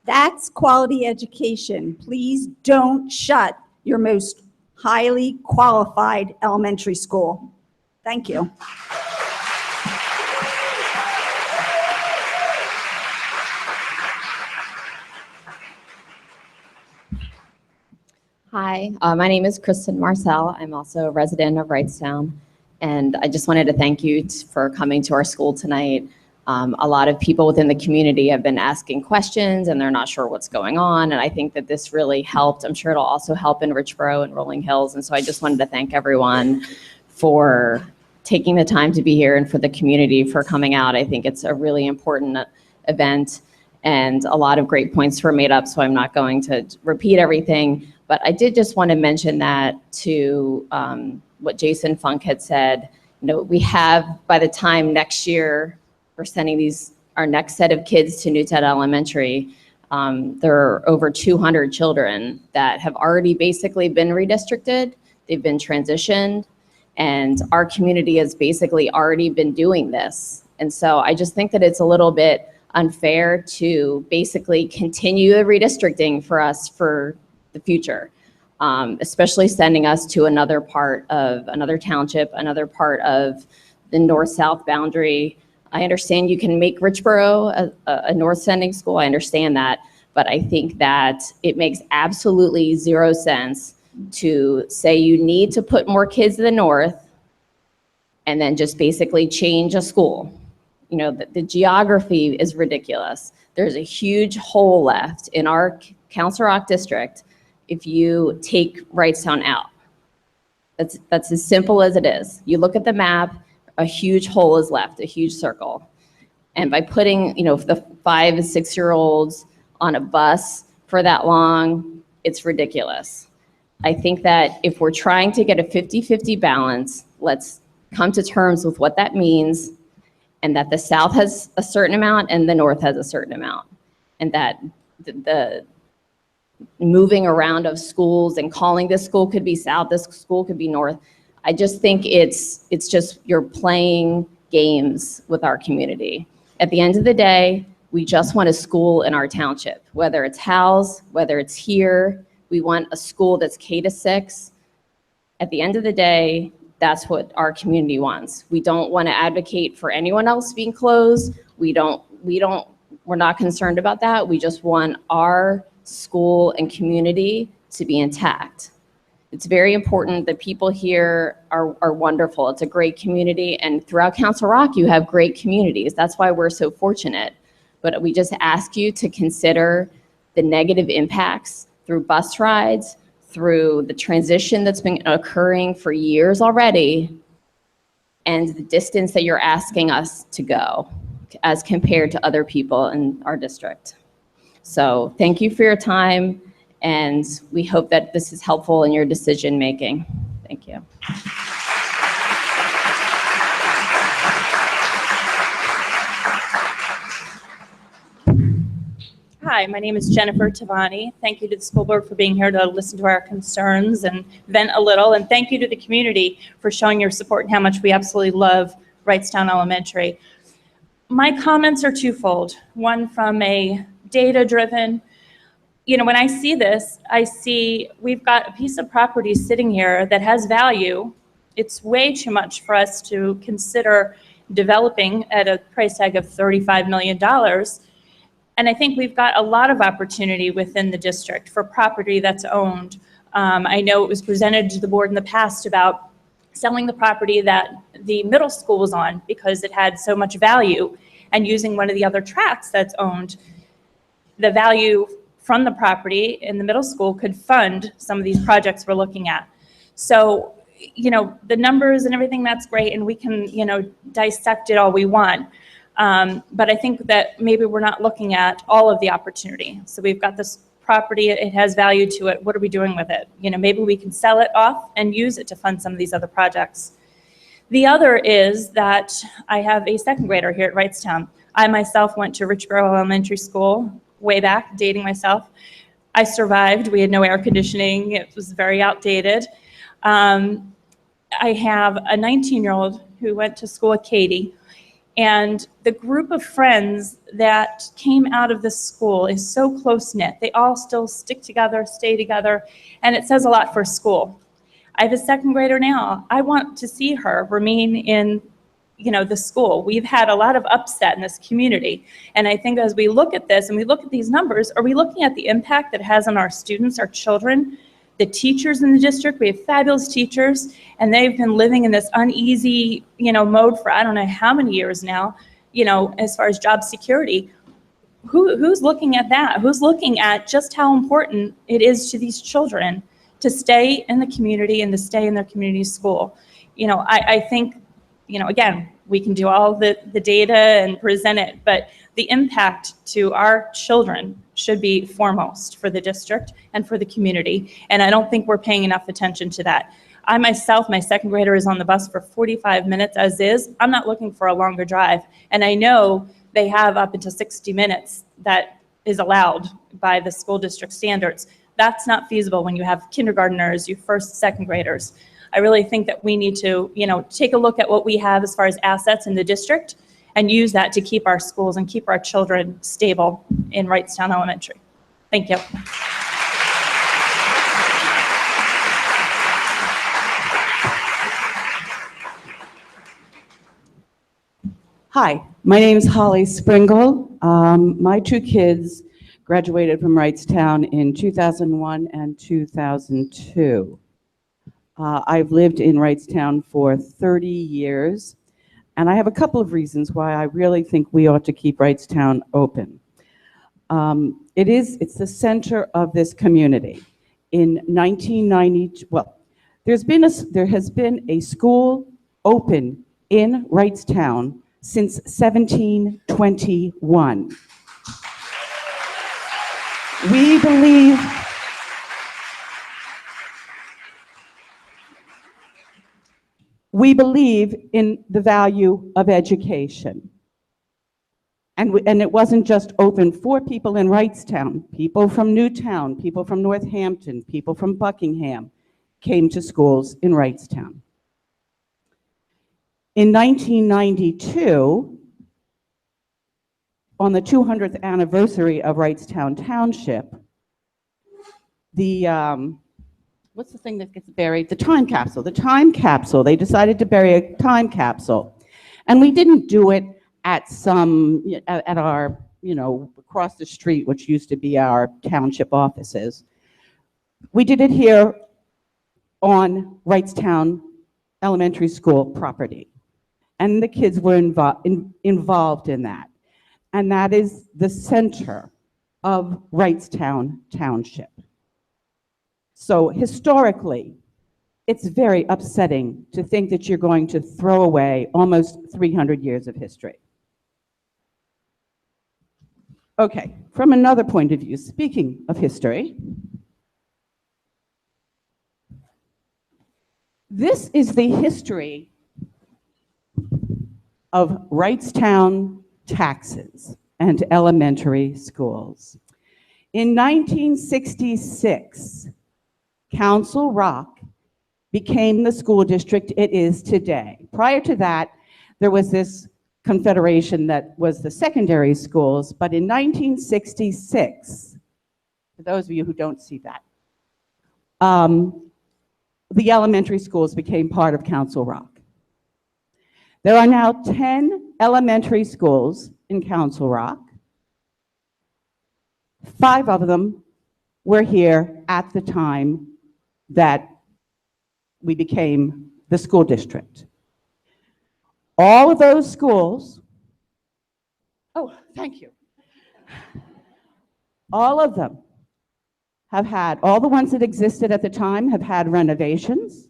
That's quality education. Please don't shut your most highly qualified elementary school. Thank you. Hi, my name is Kristen Marcel. I'm also a resident of Wrightstown, and I just wanted to thank you for coming to our school tonight. A lot of people within the community have been asking questions and they're not sure what's going on, and I think that this really helped. I'm sure it'll also help in Richboro and Rolling Hills, and so I just wanted to thank everyone for taking the time to be here and for the community for coming out. I think it's a really important event, and a lot of great points were made up, so I'm not going to repeat everything. But I did just want to mention that to what Jason Funk had said. You know, we have, by the time next year we're sending our next set of kids to Newtown Elementary, there are over 200 children that have already basically been redistricted. They've been transitioned, and our community has basically already been doing this. And so I just think that it's a little bit unfair to basically continue the redistricting for us for the future, especially sending us to another part of another township, another part of the north-south boundary. I understand you can make Richboro a north-sending school. I understand that, but I think that it makes absolutely zero sense to say you need to put more kids in the north and then just basically change a school. You know, the geography is ridiculous. There's a huge hole left in our Council Rock district if you take Wrightstown out. That's as simple as it is. You look at the map, a huge hole is left, a huge circle. And by putting, you know, the 5 and 6-year-olds on a bus for that long, it's ridiculous. I think that if we're trying to get a 50-50 balance, let's come to terms with what that means, and that the South has a certain amount and the North has a certain amount. And that the moving around of schools and calling this school could be South, this school could be North. I just think it's just you're playing games with our community. At the end of the day, we just want a school in our township, whether it's Hal's, whether it's here. We want a school that's K-6. At the end of the day, that's what our community wants. We don't want to advocate for anyone else being closed. We're not concerned about that. We just want our school and community to be intact. It's very important. The people here are wonderful. It's a great community, and throughout Council Rock, you have great communities. That's why we're so fortunate. But we just ask you to consider the negative impacts through bus rides, through the transition that's been occurring for years already, and the distance that you're asking us to go as compared to other people in our district. So thank you for your time, and we hope that this is helpful in your decision making. Thank you. Hi, my name is Jennifer Tavani. Thank you to the school board for being here to listen to our concerns and vent a little. And thank you to the community for showing your support and how much we absolutely love Wrightstown Elementary. My comments are twofold. One from a data-driven, you know, when I see this, I see we've got a piece of property sitting here that has value. It's way too much for us to consider developing at a price tag of $35 million. And I think we've got a lot of opportunity within the district for property that's owned. I know it was presented to the board in the past about selling the property that the middle school was on because it had so much value, and using one of the other tracts that's owned. The value from the property in the middle school could fund some of these projects we're looking at. So, you know, the numbers and everything, that's great, and we can, you know, dissect it all we want. But I think that maybe we're not looking at all of the opportunity. So we've got this property, it has value to it. What are we doing with it? You know, maybe we can sell it off and use it to fund some of these other projects. The other is that I have a second grader here at Wrightstown. I myself went to Richboro Elementary School way back, dating myself. I survived. We had no air conditioning. It was very outdated. I have a 19-year-old who went to school at Katy, and the group of friends that came out of this school is so close-knit. They all still stick together, stay together, and it says a lot for a school. I have a second grader now. I want to see her remain in, you know, the school. We've had a lot of upset in this community. And I think as we look at this and we look at these numbers, are we looking at the impact that it has on our students, our children, the teachers in the district? We have fabulous teachers, and they've been living in this uneasy, you know, mode for I don't know how many years now, you know, as far as job security. Who's looking at that? Who's looking at just how important it is to these children to stay in the community and to stay in their community school? You know, I think, you know, again, we can do all the data and present it, but the impact to our children should be foremost for the district and for the community. And I don't think we're paying enough attention to that. I myself, my second grader is on the bus for 45 minutes as is. I'm not looking for a longer drive. And I know they have up until 60 minutes that is allowed by the school district standards. That's not feasible when you have kindergartners, your first, second graders. I really think that we need to, you know, take a look at what we have as far as assets in the district and use that to keep our schools and keep our children stable in Wrightstown Elementary. Thank you. Hi, my name is Holly Springle. My two kids graduated from Wrightstown in 2001 and 2002. I've lived in Wrightstown for 30 years, and I have a couple of reasons why I really think we ought to keep Wrightstown open. It's the center of this community. In 1990, well, there has been a school open in Wrightstown since 1721. We believe in the value of education. And it wasn't just open for people in Wrightstown. People from Newtown, people from Northampton, people from Buckingham came to schools in Wrightstown. In 1992, on the 200th anniversary of Wrightstown Township, what's the thing that gets buried? The time capsule. The time capsule. They decided to bury a time capsule. And we didn't do it at our, you know, across the street, which used to be our township offices. We did it here on Wrightstown Elementary School property. And the kids were involved in that. And that is the center of Wrightstown Township. So historically, it's very upsetting to think that you're going to throw away almost 300 years of history. Okay, from another point of view, speaking of history, this is the history of Wrightstown taxes and elementary schools. In 1966, Council Rock became the school district it is today. Prior to that, there was this confederation that was the secondary schools, but in 1966, for those of you who don't see that, the elementary schools became part of Council Rock. There are now 10 elementary schools in Council Rock. 5 of them were here at the time that we became the school district. All of those schools, oh, thank you. All of them have had, all the ones that existed at the time have had renovations,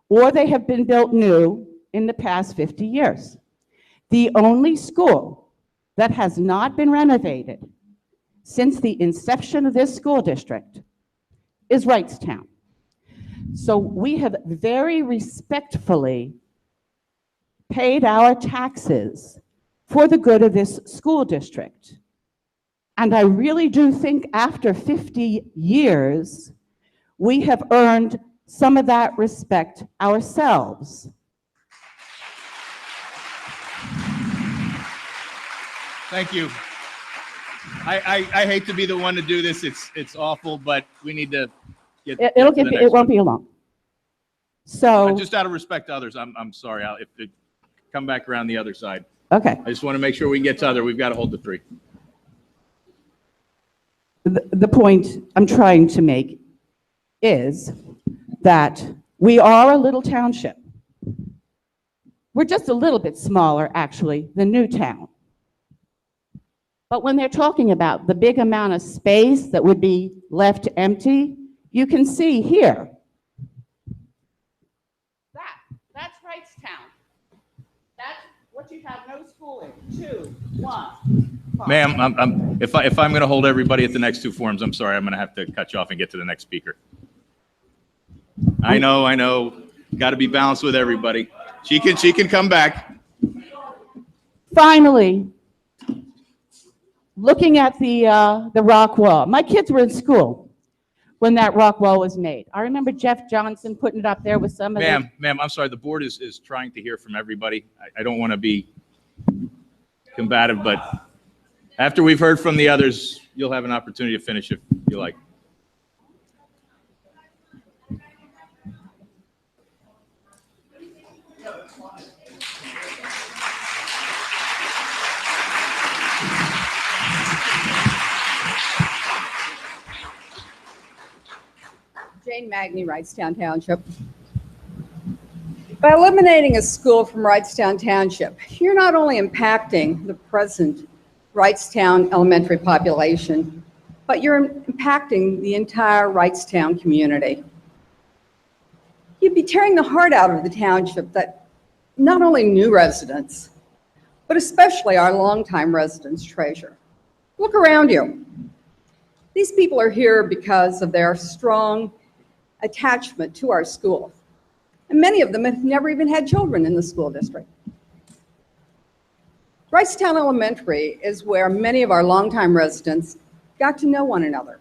or they have been built new in the past 50 years. The only school that has not been renovated since the inception of this school district is Wrightstown. So we have very respectfully paid our taxes for the good of this school district. And I really do think after 50 years, we have earned some of that respect ourselves. Thank you. I hate to be the one to do this. It's awful, but we need to get. It won't be long. So just out of respect to others, I'm sorry. If it come back around the other side. Okay. I just want to make sure we can get to other. We've got to hold the 3. The point I'm trying to make is that we are a little township. We're just a little bit smaller, actually, than Newtown. But when they're talking about the big amount of space that would be left empty, you can see here. That's Wrightstown. That's what you have no school in. 2, 1. Ma'am, if I'm going to hold everybody at the next 2 forums, I'm sorry, I'm going to have to cut you off and get to the next speaker. I know. Got to be balanced with everybody. She can come back. Finally, looking at the rock wall. My kids were in school when that rock wall was made. I remember Jeff Johnson putting it up there with some of the... Ma'am, I'm sorry. The board is trying to hear from everybody. I don't want to be combative, but after we've heard from the others, you'll have an opportunity to finish if you like. Jane Magny, Wrightstown Township. By eliminating a school from Wrightstown Township, you're not only impacting the present Wrightstown elementary population, but you're impacting the entire Wrightstown community. You'd be tearing the heart out of the township that not only new residents, but especially our longtime residents treasure. Look around you. These people are here because of their strong attachment to our school. And many of them have never even had children in the school district. Wrightstown Elementary is where many of our longtime residents got to know one another.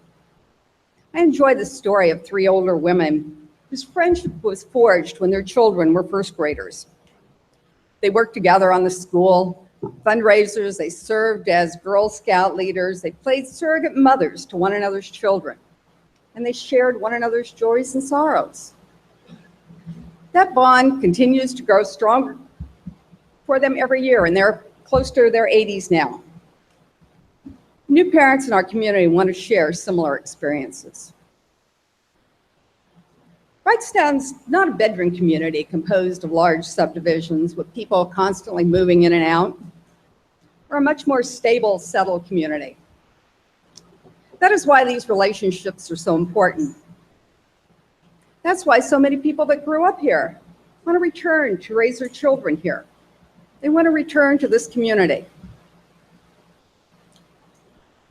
I enjoy the story of 3 older women whose friendship was forged when their children were first graders. They worked together on the school fundraisers, they served as Girl Scout leaders, they played surrogate mothers to one another's children, and they shared one another's joys and sorrows. That bond continues to grow stronger for them every year, and they're close to their 80s now. New parents in our community want to share similar experiences. Wrightstown's not a bedroom community composed of large subdivisions with people constantly moving in and out. We're a much more stable, settled community. That is why these relationships are so important. That's why so many people that grew up here want to return to raise their children here. They want to return to this community.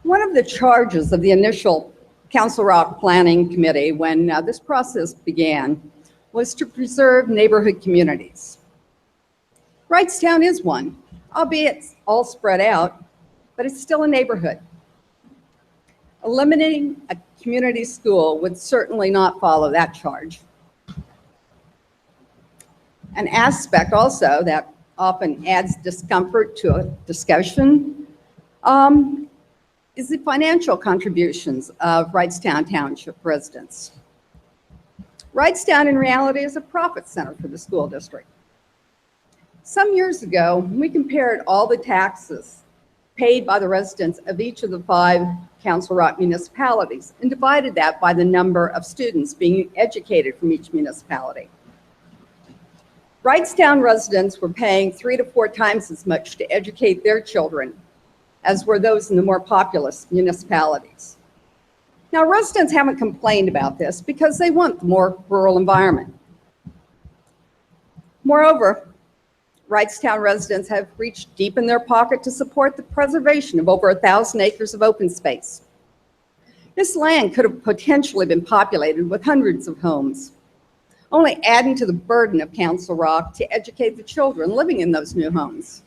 One of the charges of the initial Council Rock Planning Committee when this process began was to preserve neighborhood communities. Wrightstown is one, albeit all spread out, but it's still a neighborhood. Eliminating a community school would certainly not follow that charge. An aspect also that often adds discomfort to a discussion is the financial contributions of Wrightstown Township residents. Wrightstown in reality is a profit center for the school district. Some years ago, we compared all the taxes paid by the residents of each of the 5 Council Rock municipalities and divided that by the number of students being educated from each municipality. Wrightstown residents were paying 3 to 4 times as much to educate their children as were those in the more populous municipalities. Now, residents haven't complained about this because they want the more rural environment. Moreover, Wrightstown residents have reached deep in their pocket to support the preservation of over 1,000 acres of open space. This land could have potentially been populated with hundreds of homes, only adding to the burden of Council Rock to educate the children living in those new homes.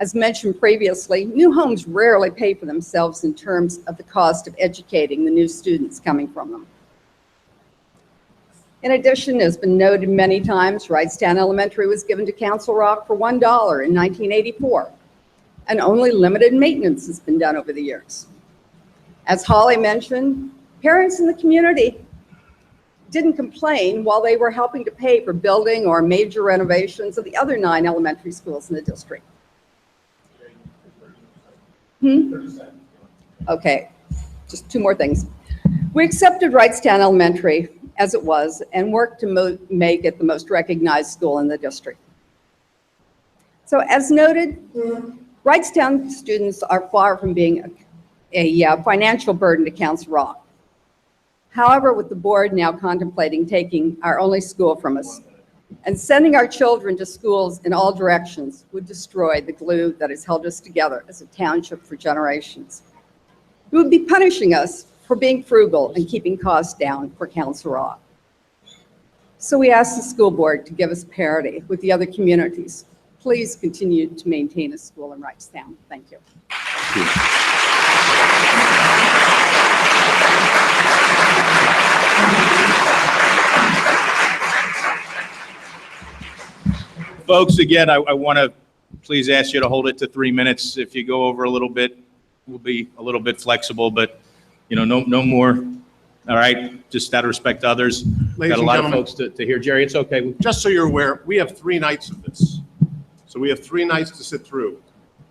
As mentioned previously, new homes rarely pay for themselves in terms of the cost of educating the new students coming from them. In addition, as has been noted many times, Wrightstown Elementary was given to Council Rock for $1 in 1984, and only limited maintenance has been done over the years. As Holly mentioned, parents in the community didn't complain while they were helping to pay for building or major renovations of the other 9 elementary schools in the district. Okay, just 2 more things. We accepted Wrightstown Elementary as it was and worked to make it the most recognized school in the district. So as noted, Wrightstown students are far from being a financial burden to Council Rock. However, with the board now contemplating taking our only school from us and sending our children to schools in all directions would destroy the glue that has held us together as a township for generations. It would be punishing us for being frugal and keeping costs down for Council Rock. So we asked the school board to give us parity with the other communities. Please continue to maintain a school in Wrightstown. Thank you. Folks, again, I want to please ask you to hold it to 3 minutes. If you go over a little bit, we'll be a little bit flexible, but no more. All right, just out of respect to others. Ladies Got a and lot gentlemen, of folks to hear. Jerry, it's okay. Just so you're aware, we have 3 nights of this. So we have 3 nights to sit through.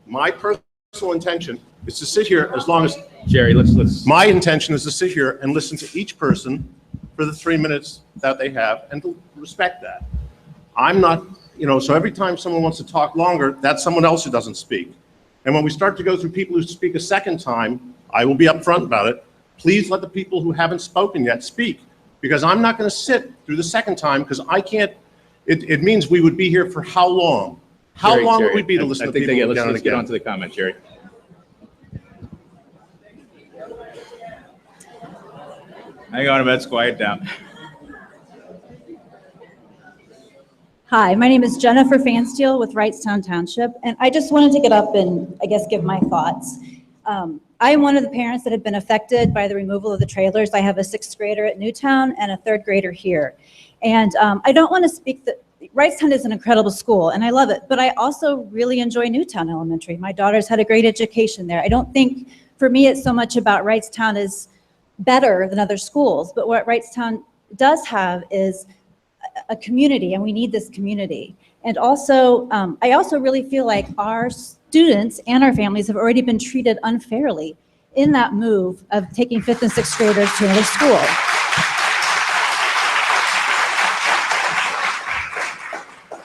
My personal intention is to sit here as long as, Jerry, let's. My intention is to sit here and listen to each person for the 3 minutes that they have and to respect that. I'm not, so every time someone wants to talk longer, that's someone else who doesn't speak. And when we start to go through people who speak a second time, I will be upfront about it. Please let the people who haven't spoken yet speak, because I'm not going to sit through the second time because I can't, it means we would be here for how long? How Jerry, long Jerry, would we be to listen to people again and Let's get again? on to the comment, Jerry. Hang on a minute, let's quiet down. Hi, my name is Jennifer Fansteel with Wrightstown Township, and I just wanted to get up and, give my thoughts. I am one of the parents that have been affected by the removal of the trailers. I have a 6th grader at Newtown and a 3rd grader here. And I don't want to speak that Wrightstown is an incredible school, and I love it, but I also really enjoy Newtown Elementary. My daughter's had a great education there. I don't think, for me, it's so much about Wrightstown is better than other schools, but what Wrightstown does have is a community, and we need this community. And also, I also really feel like our students and our families have already been treated unfairly in that move of taking 5th and 6th graders to another school.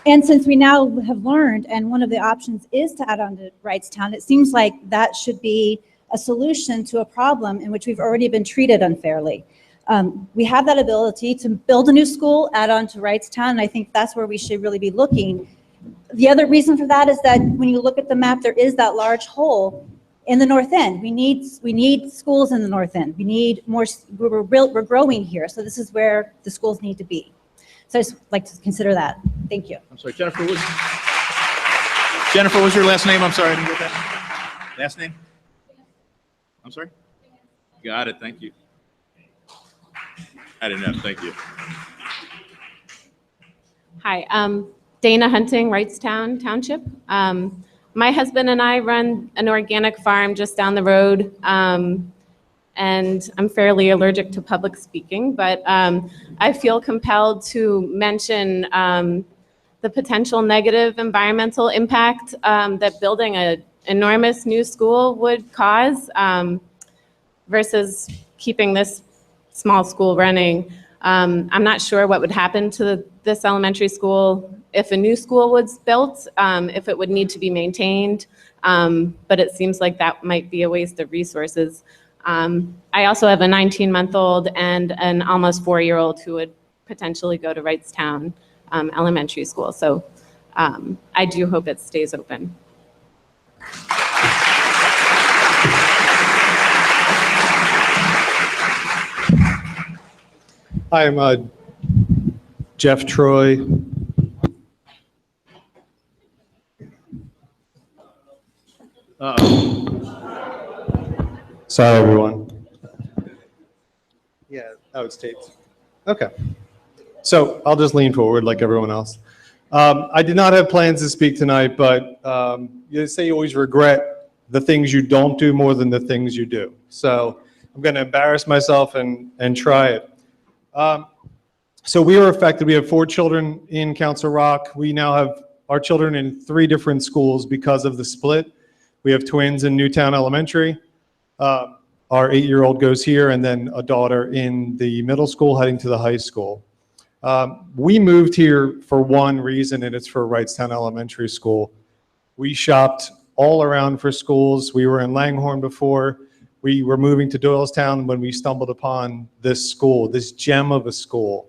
And since we now have learned, and one of the options is to add on to Wrightstown, it seems like that should be a solution to a problem in which we've already been treated unfairly. We have that ability to build a new school, add on to Wrightstown, and I think that's where we should really be looking. The other reason for that is that when you look at the map, there is that large hole in the north end. We need schools in the north end. We need more, we're growing here, so this is where the schools need to be. So I just like to consider that. Thank you. I'm sorry, Jennifer, what's your last name? I'm sorry, I didn't get that. Last name? I'm sorry? Got it, thank you. I didn't know, thank you. Hi, Dana Hunting, Wrightstown Township. My husband and I run an organic farm just down the road, and I'm fairly allergic to public speaking, but I feel compelled to mention the potential negative environmental impact that building an enormous new school would cause versus keeping this small school running. I'm not sure what would happen to this elementary school if a new school was built, if it would need to be maintained, but it seems like that might be a waste of resources. I also have a 19-month-old and an almost 4-year-old who would potentially go to Wrightstown Elementary School. So I do hope it stays open. Hi, I'm Jeff Troy. Sorry, everyone. Yeah, oh, it's taped. Okay. So I'll just lean forward like everyone else. I did not have plans to speak tonight, but you say you always regret the things you don't do more than the things you do. So I'm going to embarrass myself and try it. So we were affected. We have 4 children in Council Rock. We now have our children in 3 different schools because of the split. We have twins in Newtown Elementary. Our 8-year-old goes here, and then a daughter in the middle school heading to the high school. We moved here for one reason, and it's for Wrightstown Elementary School. We shopped all around for schools. We were in Langhorne before. We were moving to Doylestown when we stumbled upon this school, this gem of a school.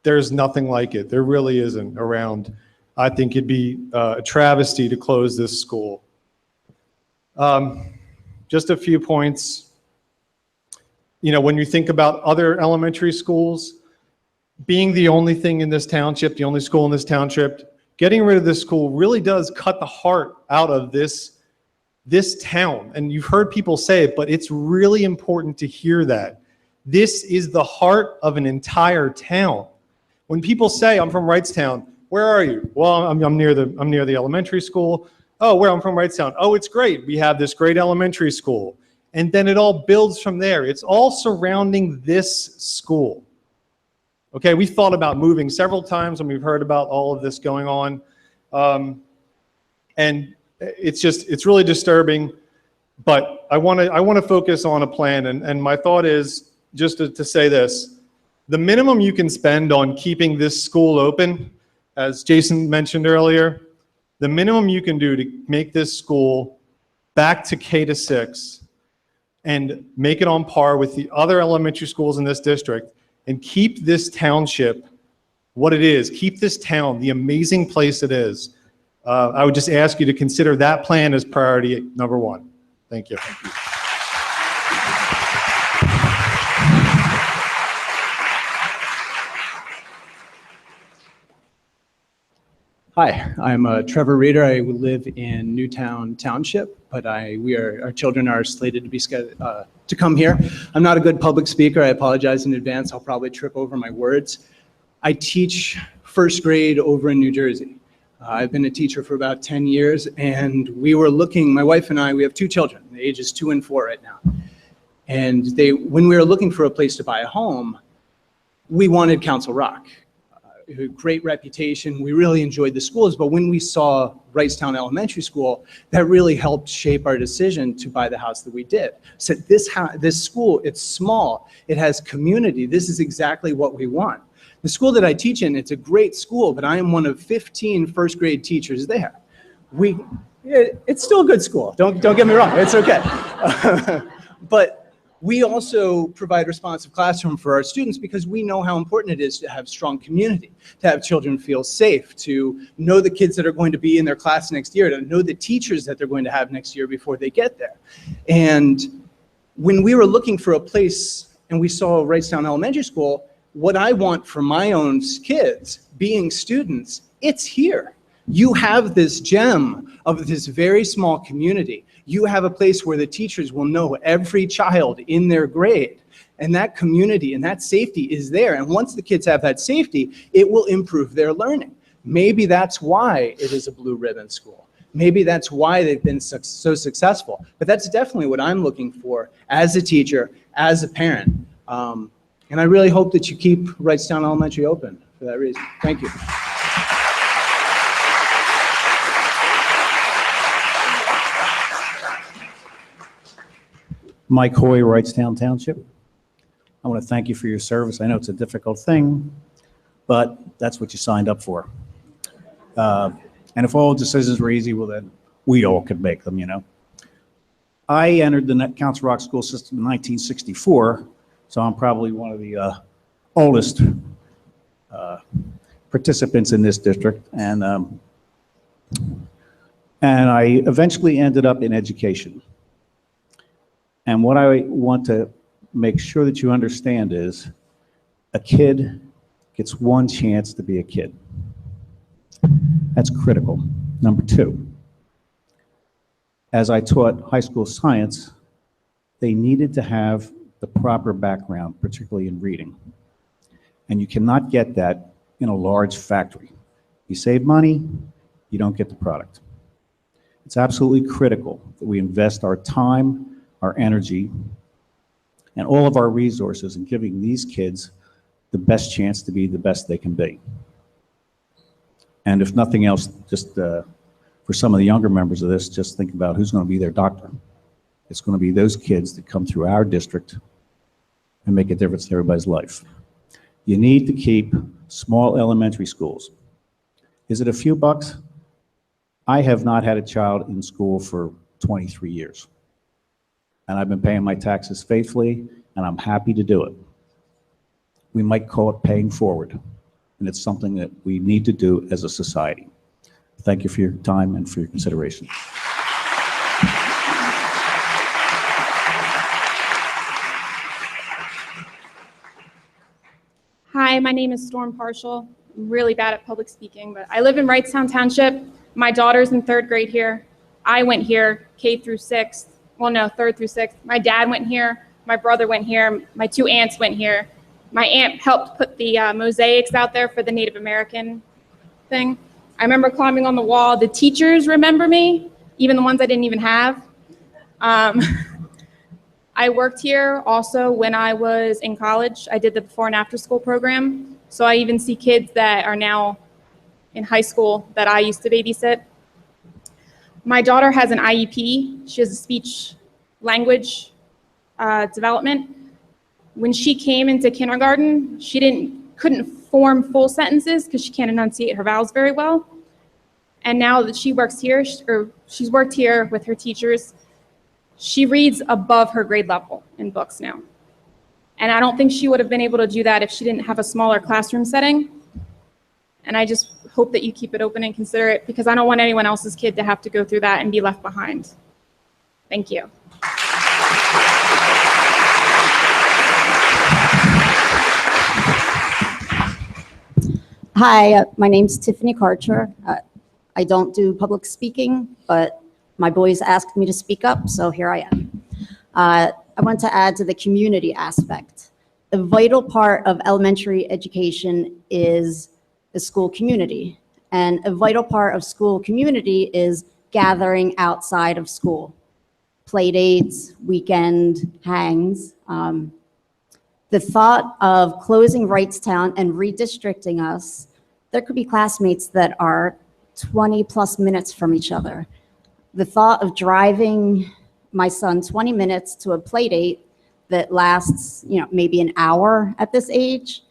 There's nothing like it. There really isn't around. I think it'd be a travesty to close this school. Just a few points. You know, when you think about other elementary schools, being the only thing in this township, the only school in this township, getting rid of this school really does cut the heart out of this town. And you've heard people say it, but it's really important to hear that. This is the heart of an entire town. When people say, I'm from Wrightstown, where are you? Well, I'm near the elementary school. Oh, where? I'm from Wrightstown. Oh, it's great. We have this great elementary school. And then it all builds from there. It's all surrounding this school. Okay, we've thought about moving several times and we've heard about all of this going on. And it's really disturbing, but I want to focus on a plan. And my thought is just to say this: the minimum you can spend on keeping this school open, as Jason mentioned earlier, the minimum you can do to make this school back to K-6 and make it on par with the other elementary schools in this district and keep this township what it is, keep this town the amazing place it is. I would just ask you to consider that plan as priority number 1. Thank you. Hi, I'm Trevor Reeder. I live in Newtown Township, but our children are slated to be to come here. I'm not a good public speaker. I apologize in advance. I'll probably trip over my words. I teach first grade over in New Jersey. I've been a teacher for about 10 years, and we were looking, my wife and I, we have 2 children, the ages 2 and 4 right now. And when we were looking for a place to buy a home, we wanted Council Rock. Great reputation. We really enjoyed the schools, but when we saw Wrightstown Elementary School, that really helped shape our decision to buy the house that we did. So this school, it's small, it has community. This is exactly what we want. The school that I teach in, it's a great school, but I am one of 15 first grade teachers there. It's still a good school. Don't get me wrong. It's okay. But we also provide responsive classroom for our students because we know how important it is to have strong community, to have children feel safe, to know the kids that are going to be in their class next year, to know the teachers that they're going to have next year before they get there. And when we were looking for a place and we saw Wrightstown Elementary School, what I want for my own kids, being students, it's here. You have this gem of this very small community. You have a place where the teachers will know every child in their grade. And that community and that safety is there. And once the kids have that safety, it will improve their learning. Maybe that's why it is a blue ribbon school. Maybe that's why they've been so successful. But that's definitely what I'm looking for as a teacher, as a parent. And I really hope that you keep Wrightstown Elementary open for that reason. Thank you. Mike Hoy, Wrightstown Township. I want to thank you for your service. I know it's a difficult thing, but that's what you signed up for. And if all decisions were easy, well, then we all could make them, you know. I entered the Council Rock school system in 1964, so I'm probably one of the oldest participants in this district. And I eventually ended up in education. And what I want to make sure that you understand is a kid gets one chance to be a kid. That's critical. Number two, as I taught high school science, they needed to have the proper background, particularly in reading. And you cannot get that in a large factory. You save money, you don't get the product. It's absolutely critical that we invest our time, our energy, and all of our resources in giving these kids the best chance to be the best they can be. And if nothing else, just for some of the younger members of this, just think about who's going to be their doctor. It's going to be those kids that come through our district and make a difference in everybody's life. You need to keep small elementary schools. Is it a few bucks? I have not had a child in school for 23 years. And I've been paying my taxes faithfully, and I'm happy to do it. We might call it paying forward, and it's something that we need to do as a society. Thank you for your time and for your consideration. Hi, my name is Storm Partial. I'm really bad at public speaking, but I live in Wrightstown Township. My daughter's in 3rd grade here. I went here K through 6th. Well, no, 3rd through 6th. My dad went here. My brother went here. My 2 aunts went here. My aunt helped put the mosaics out there for the Native American thing. I remember climbing on the wall. The teachers remember me, even the ones I didn't even have. I worked here also when I was in college. I did the before and after school program. So I even see kids that are now in high school that I used to babysit. My daughter has an IEP. She has a speech language development. When she came into kindergarten, she couldn't form full sentences because she can't enunciate her vowels very well. And now that she works here, or she's worked here with her teachers, she reads above her grade level in books now. And I don't think she would have been able to do that if she didn't have a smaller classroom setting. And I just hope that you keep it open and consider it, because I don't want anyone else's kid to have to go through that and be left behind. Thank you. Hi, my name's Tiffany Karcher. I don't do public speaking, but my boys asked me to speak up, so here I am. I want to add to the community aspect. A vital part of elementary education is the school community, and a vital part of school community is gathering outside of school. Play dates, weekend hangs. The thought of closing Wrightstown and redistricting us, there could be classmates that are 20 plus minutes from each other. The thought of driving my son 20 minutes to a play date that lasts, maybe an hour at this age,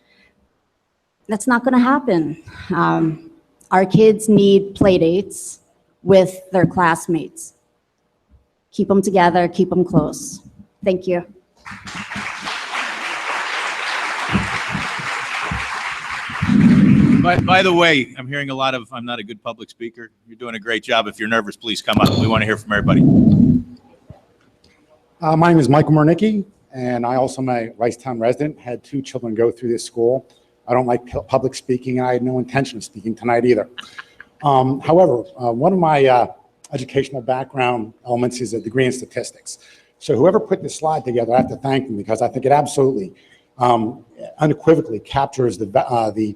that's not going to happen. Our kids need play dates with their classmates. Keep them together, keep them close. Thank you. By the way, I'm hearing a lot of, I'm not a good public speaker. You're doing a great job. If you're nervous, please come up. We want to hear from everybody. My name is Michael Murnicki, and I also am a Wrightstown resident. Had 2 children go through this school. I don't like public speaking, and I had no intention of speaking tonight either. However, one of my educational background elements is a degree in statistics. So whoever put this slide together, I have to thank them, because I think it absolutely, unequivocally captures the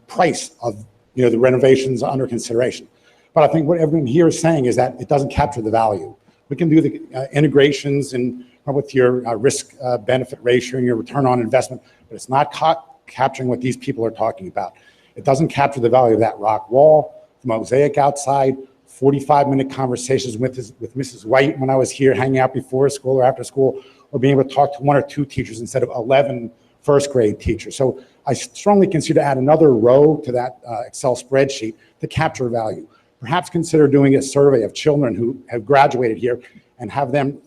price of the renovations under consideration. But I think what everyone here is saying is that it doesn't capture the value. We can do the integrations and with your risk benefit ratio and your return on investment, but it's not capturing what these people are talking about. It doesn't capture the value of that rock wall, the mosaic outside, 45-minute conversations with Mrs. White when I was here hanging out before school or after school, or being able to talk to 1 or 2 teachers instead of 11 first grade teachers. So I strongly consider to add another row to that Excel spreadsheet to capture value. Perhaps consider doing a survey of children who have graduated here and have them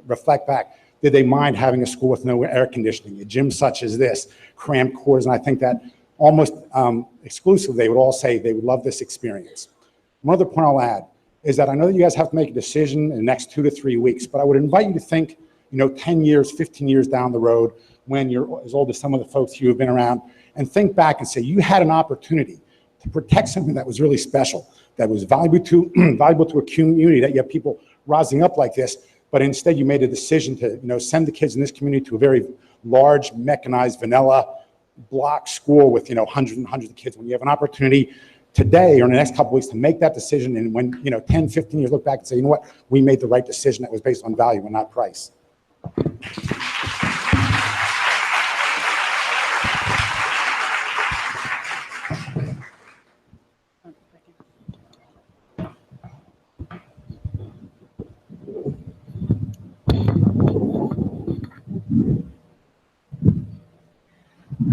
reflect back. Did they mind having a school with no air conditioning, a gym such as this, cramped quarters? And I think that almost exclusively they would all say they would love this experience. One other point I'll add is that I know that you guys have to make a decision in the next 2 to 3 weeks, but I would invite you to think, 10 years, 15 years down the road, when you're as old as some of the folks you have been around, and think back and say you had an opportunity to protect something that was really special, that was valuable to a community, that you have people rising up like this, but instead you made a decision to send the kids in this community to a very large, mechanized, vanilla block school with hundreds and hundreds of kids. When you have an opportunity today or in the next couple of weeks to make that decision, and when 10, 15 years look back and say, you know what, we made the right decision that was based on value and not price.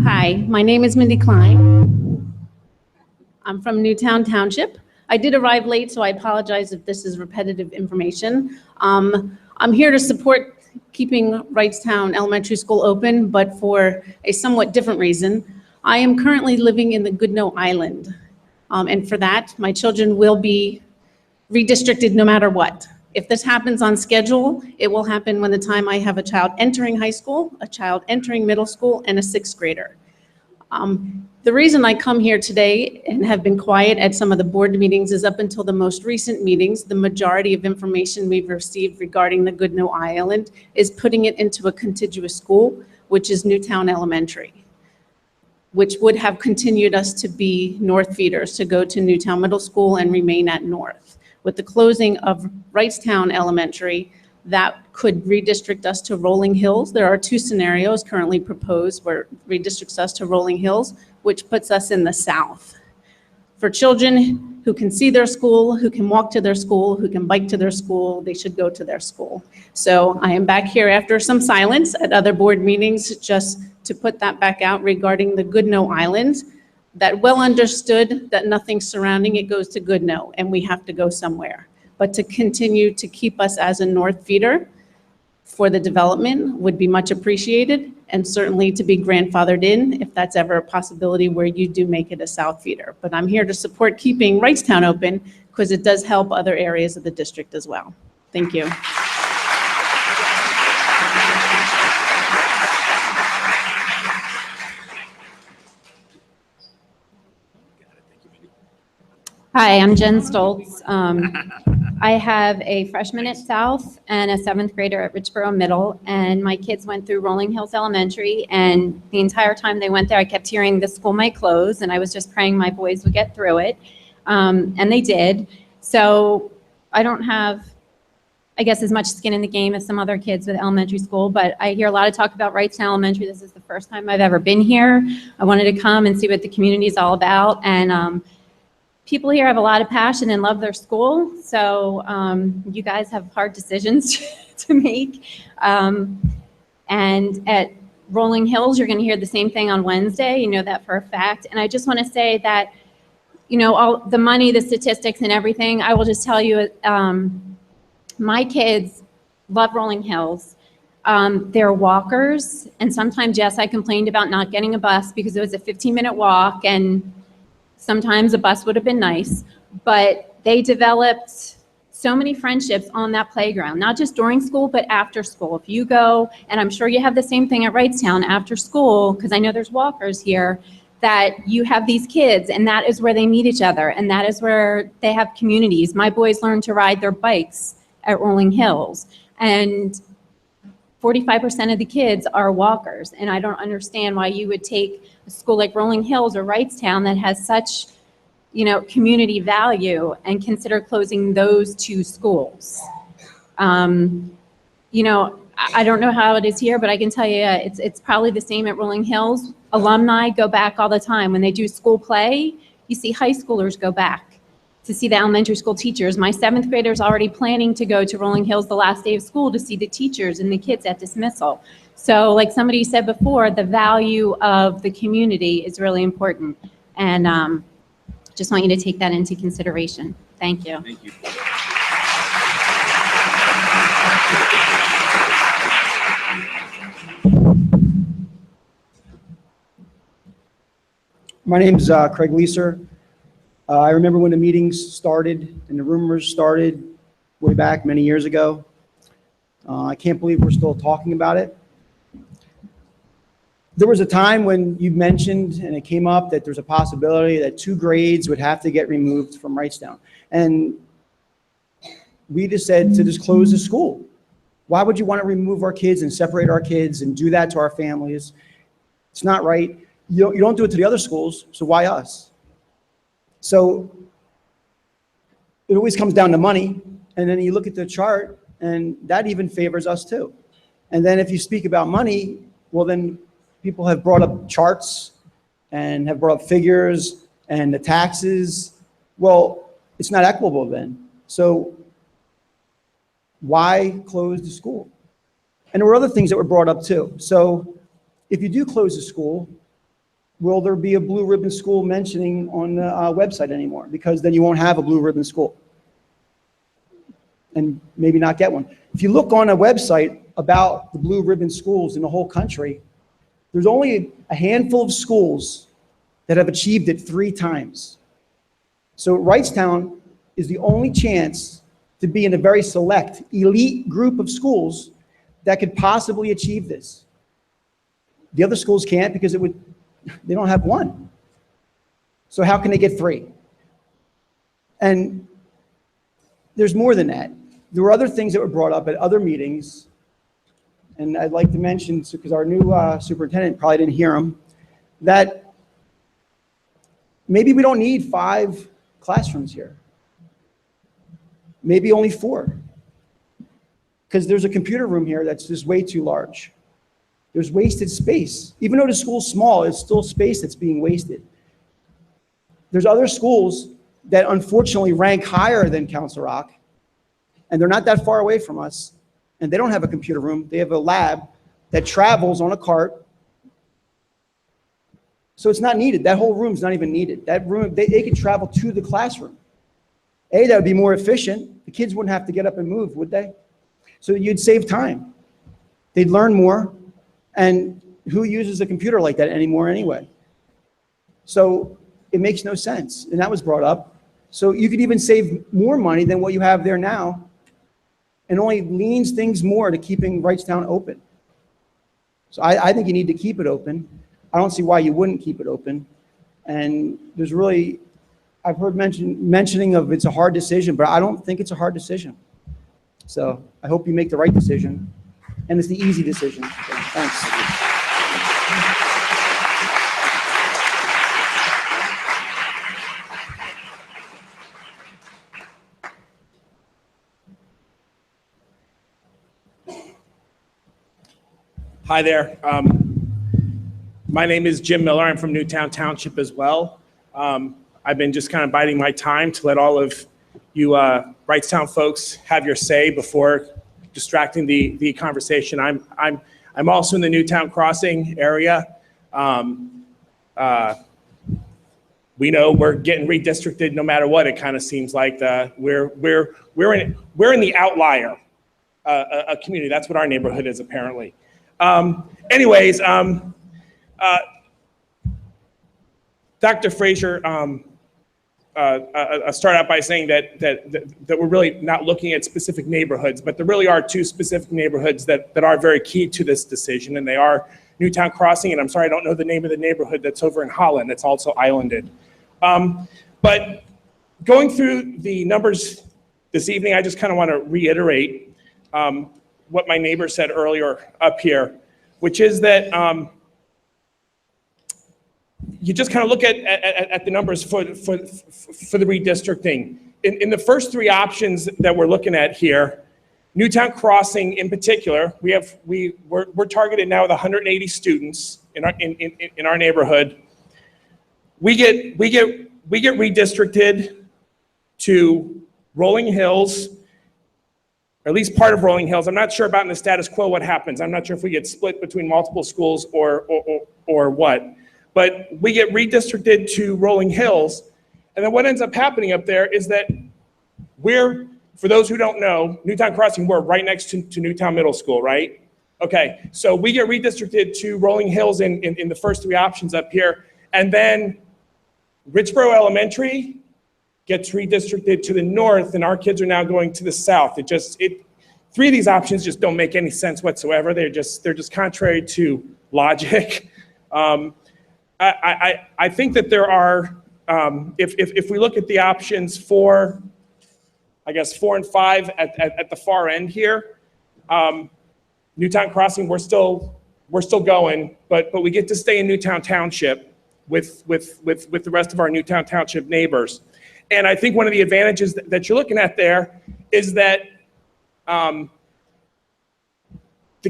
Hi, my name is Mindy Klein. I'm from Newtown Township. I did arrive late, so I apologize if this is repetitive information. I'm here to support keeping Wrightstown Elementary School open, but for a somewhat different reason. I am currently living in the Goodnoe Island, and for that, my children will be redistricted no matter what. If this happens on schedule, it will happen when the time I have a child entering high school, a child entering middle school, and a 6th grader. The reason I come here today and have been quiet at some of the board meetings is up until the most recent meetings, the majority of information we've received regarding the Goodnoe Island is putting it into a contiguous school, which is Newtown Elementary, which would have continued us to be North feeders, to go to Newtown Middle School and remain at North. With the closing of Wrightstown Elementary, that could redistrict us to Rolling Hills. There are 2 scenarios currently proposed where it redistricts us to Rolling Hills, which puts us in the south. For children who can see their school, who can walk to their school, who can bike to their school, they should go to their school. So I am back here after some silence at other board meetings just to put that back out regarding the Goodnoe Island. That well understood that nothing surrounding it goes to Goodnoe, and we have to go somewhere. But to continue to keep us as a North feeder for the development would be much appreciated, and certainly to be grandfathered in if that's ever a possibility where you do make it a South feeder. But I'm here to support keeping Wrightstown open because it does help other areas of the district as well. Thank you. Hi, I'm Jen Stoltz. I have a freshman at South and a 7th grader at Richboro Middle, and my kids went through Rolling Hills Elementary, and the entire time they went there, I kept hearing the school might close, and I was just praying my boys would get through it, and they did. So I don't have, I guess, as much skin in the game as some other kids with elementary school, but I hear a lot of talk about Wrightstown Elementary. This is the first time I've ever been here. I wanted to come and see what the community is all about, and people here have a lot of passion and love their school, so you guys have hard decisions to make. And at Rolling Hills, you're going to hear the same thing on Wednesday. You know that for a fact. And I just want to say that, all the money, the statistics, and everything, I will just tell you, my kids love Rolling Hills. They're walkers, and sometimes, yes, I complained about not getting a bus because it was a 15-minute walk, and sometimes a bus would have been nice, but they developed so many friendships on that playground, not just during school, but after school. If you go, and I'm sure you have the same thing at Wrightstown after school, because I know there's walkers here, that you have these kids, and that is where they meet each other, and that is where they have communities. My boys learn to ride their bikes at Rolling Hills, and 45% of the kids are walkers, and I don't understand why you would take a school like Rolling Hills or Wrightstown that has such, community value and consider closing those 2 schools. I I don't know how it is here, but I can tell you it's probably the same at Rolling Hills. Alumni go back all the time. When they do school play, you see high schoolers go back to see the elementary school teachers. My 7th grader's already planning to go to Rolling Hills the last day of school to see the teachers and the kids at dismissal. So like somebody said before, the value of the community is really important. And just want you to take that into consideration. Thank you. Thank you. My name's Craig Leeser. I remember when the meetings started and the rumors started way back many years ago. I can't believe we're still talking about it. There was a time when you mentioned, and it came up, that there's a possibility that 2 grades would have to get removed from Wrightstown. And we just said to just close the school. Why would you want to remove our kids and separate our kids and do that to our families? It's not right. You don't do it to the other schools, so why us? So it always comes down to money, and then you look at the chart, and that even favors us too. And then if you speak about money, well then people have brought up charts and have brought up figures and the taxes. Well, it's not equitable then. So why close the school? And there were other things that were brought up too. So if you do close the school, will there be a blue ribbon school mentioning on the website anymore? Because then you won't have a blue ribbon school and maybe not get one. If you look on a website about the blue ribbon schools in the whole country, there's only a handful of schools that have achieved it 3 times. So Wrightstown is the only chance to be in a very select, elite group of schools that could possibly achieve this. The other schools can't because they don't have 1. So how can they get 3? And there's more than that. There were other things that were brought up at other meetings, and I'd like to mention, because our new superintendent probably didn't hear them, that maybe we don't need 5 classrooms here. Maybe only 4. Because there's a computer room here that's just way too large. There's wasted space. Even though the school's small, it's still space that's being wasted. There's other schools that unfortunately rank higher than Council Rock, and they're not that far away from us, and they don't have a computer room. They have a lab that travels on a cart. So it's not needed. That whole room's not even needed. That room, they could travel to the classroom. That would be more efficient. The kids wouldn't have to get up and move, would they? So you'd save time. They'd learn more. And who uses a computer like that anymore anyway? So it makes no sense. And that was brought up. So you could even save more money than what you have there now, and only leans things more to keeping Wrightstown open. So I think you need to keep it open. I don't see why you wouldn't keep it open. And there's really, I've heard mentioning of it's a hard decision, but I don't think it's a hard decision. So I hope you make the right decision, and it's the easy decision. So, thanks. Hi there. My name is Jim Miller. I'm from Newtown Township as well. I've been just kind of biding my time to let all of you Wrightstown folks have your say before distracting the conversation. I'm also in the Newtown Crossing area. We know we're getting redistricted no matter what. It kind of seems like we're in the outlier a community. That's what our neighborhood is apparently. Anyways, Dr. Frazier start out by saying that we're really not looking at specific neighborhoods, but there really are 2 specific neighborhoods that are very key to this decision, and they are Newtown Crossing, and I'm sorry I don't know the name of the neighborhood that's over in Holland that's also islanded. But going through the numbers this evening, I just kind of want to reiterate what my neighbor said earlier up here, which is that you just kind of look at the numbers for the redistricting. In the first 3 options that we're looking at here, Newtown Crossing in particular, we're targeted now with 180 students in our neighborhood. We get redistricted to Rolling Hills, or at least part of Rolling Hills. I'm not sure about in the status quo what happens. I'm not sure if we get split between multiple schools or what. But we get redistricted to Rolling Hills. And then what ends up happening up there is that for those who don't know, Newtown Crossing, we're right next to Newtown Middle School, right? Okay, so we get redistricted to Rolling Hills in the first three options up here. And then Richboro Elementary gets redistricted to the north, and our kids are now going to the south. Three of these options just don't make any sense whatsoever. They're just contrary to logic. I think that there are, if we look at the options for, I guess 4 and 5 at the far end here, Newtown Crossing, we're still going, but we get to stay in Newtown Township with the rest of our Newtown Township neighbors. And I think one of the advantages that you're looking at there is that the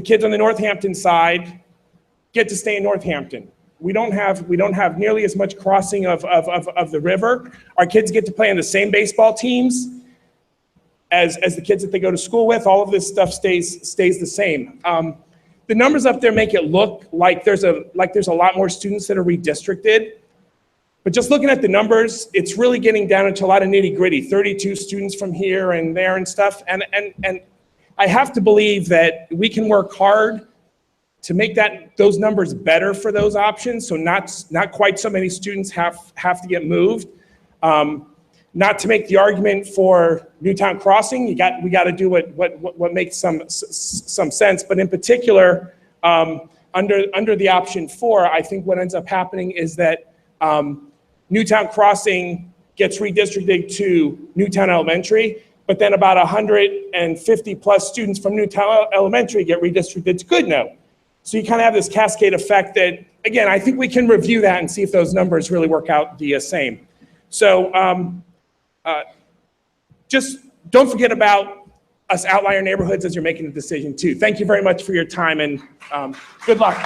kids on the Northampton side get to stay in Northampton. We don't have nearly as much crossing of the river. Our kids get to play on the same baseball teams as the kids that they go to school with. All of this stuff stays the same. The numbers up there make it look like there's a lot more students that are redistricted. But just looking at the numbers, it's really getting down into a lot of nitty gritty, 32 students from here and there and stuff. And I have to believe that we can work hard to make those numbers better for those options. So not quite so many students have to get moved. Not to make the argument for Newtown Crossing, we got to do what makes some sense. But in particular, under the option 4, I think what ends up happening is that Newtown Crossing gets redistricted to Newtown Elementary, but then about 150 plus students from Newtown Elementary get redistricted to Goodnoe. So you kind of have this cascade effect that, again, I think we can review that and see if those numbers really work out the same. So just don't forget about us outlier neighborhoods as you're making the decision too. Thank you very much for your time, and good luck.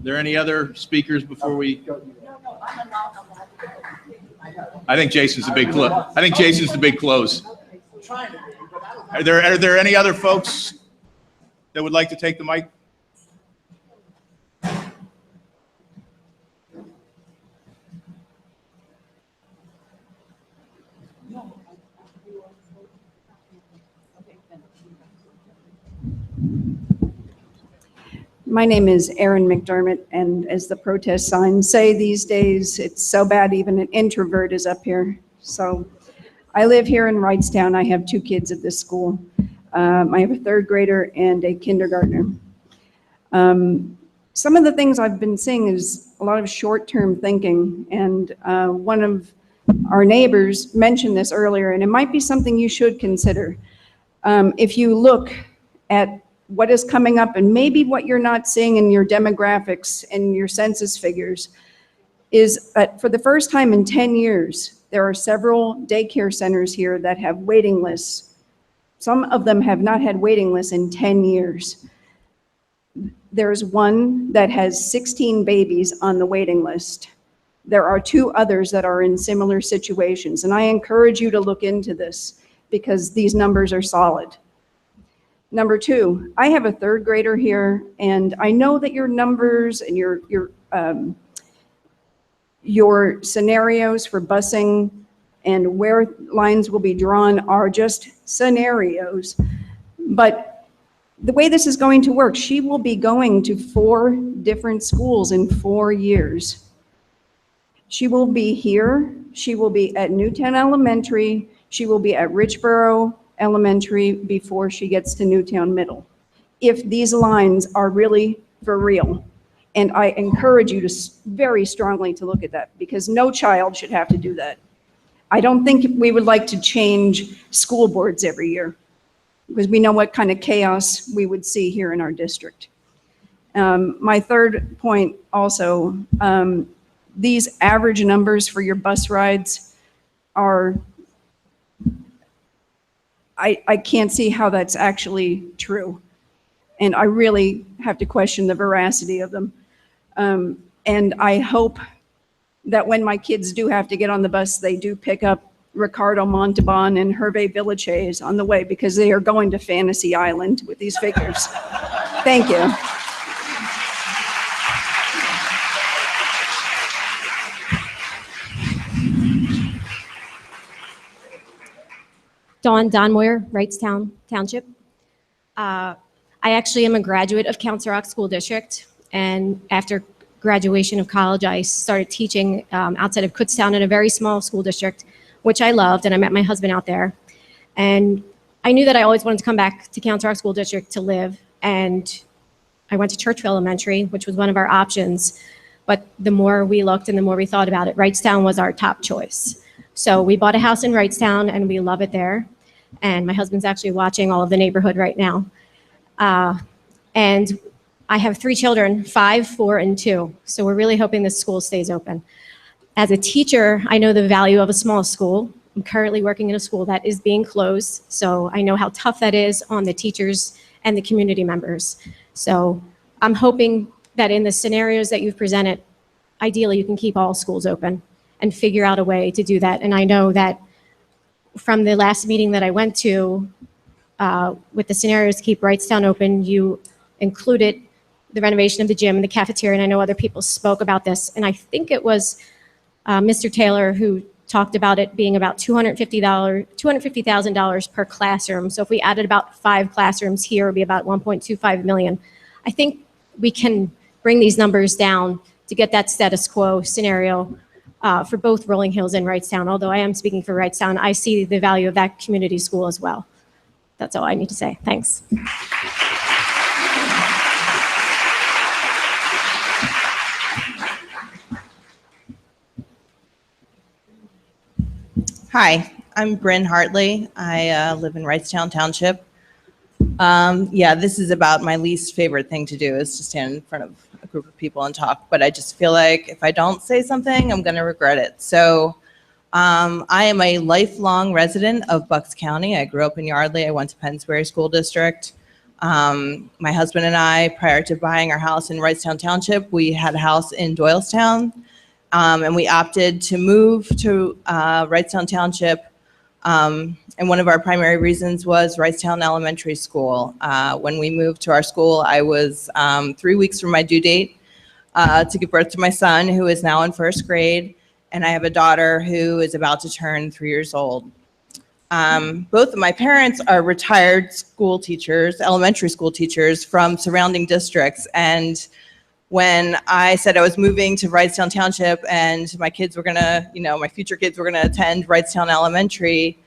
Are there any other speakers before we? I think Jason's the big close. I think Jason's the big close. Are there any other folks that would like to take the mic? My name is Erin McDermott, and as the protest signs say these days, it's so bad even an introvert is up here. So I live here in Wrightstown. I have 2 kids at this school. I have a 3rd grader and a kindergartner. Some of the things I've been seeing is a lot of short-term thinking, and one of our neighbors mentioned this earlier, and it might be something you should consider. If you look at what is coming up, and maybe what you're not seeing in your demographics and your census figures, is that for the first time in 10 years, there are several daycare centers here that have waiting lists. Some of them have not had waiting lists in 10 years. There's one that has 16 babies on the waiting list. There are 2 others that are in similar situations, and I encourage you to look into this because these numbers are solid. Number 2, I have a 3rd grader here, and I know that your numbers and your scenarios for busing and where lines will be drawn are just scenarios. But the way this is going to work, she will be going to 4 different schools in 4 years. She will be here, she will be at Newtown Elementary, she will be at Richboro Elementary before she gets to Newtown Middle, if these lines are really for real. And I encourage you to very strongly to look at that, because no child should have to do that. I don't think we would like to change school boards every year, because we know what kind of chaos we would see here in our district. My third point also, these average numbers for your bus rides are, I can't see how that's actually true. And I really have to question the veracity of them. And I hope that when my kids do have to get on the bus, they do pick up Ricardo Montalban and Hervé Villachez on the way, because they are going to Fantasy Island with these figures. Thank you. Don Moyer, Wrightstown Township. I actually am a graduate of Council Rock School District, and after graduation of college, I started teaching outside of Kutztown in a very small school district, which I loved, and I met my husband out there. And I knew that I always wanted to come back to Council Rock School District to live, and I went to Churchville Elementary, which was one of our options. But the more we looked and the more we thought about it, Wrightstown was our top choice. So we bought a house in Wrightstown, and we love it there. And my husband's actually watching all of the neighborhood right now. And I have 3 children, 5, 4, and 2. So we're really hoping this school stays open. As a teacher, I know the value of a small school. I'm currently working in a school that is being closed. So I know how tough that is on the teachers and the community members. So I'm hoping that in the scenarios that you've presented, ideally you can keep all schools open and figure out a way to do that. And I know that from the last meeting that I went to, with the scenarios to keep Wrightstown open, you included the renovation of the gym and the cafeteria, and I know other people spoke about this, and I think it was Mr. Taylor who talked about it being about $250,000 per classroom. So if we added about 5 classrooms here, it would be about 1.25 million. I think we can bring these numbers down to get that status quo scenario for both Rolling Hills and Wrightstown. Although I am speaking for Wrightstown, I see the value of that community school as well. That's all I need to say. Thanks. Hi, I'm Bryn Hartley. I live in Wrightstown Township. Yeah, this is about my least favorite thing to do, is to stand in front of a group of people and talk. But I just feel like if I don't say something, I'm going to regret it. So I am a lifelong resident of Bucks County. I grew up in Yardley. I went to Pennsbury School District. My husband and I, prior to buying our house in Wrightstown Township, we had a house in Doylestown. And we opted to move to Wrightstown Township. And one of our primary reasons was Wrightstown Elementary School. When we moved to our school, I was 3 weeks from my due date to give birth to my son, who is now in 1st grade. And I have a daughter who is about to turn 3 years old. Both of my parents are retired school teachers, elementary school teachers from surrounding districts. And when I said I was moving to Wrightstown Township and my kids were gonna, my future kids were gonna attend Wrightstown Elementary,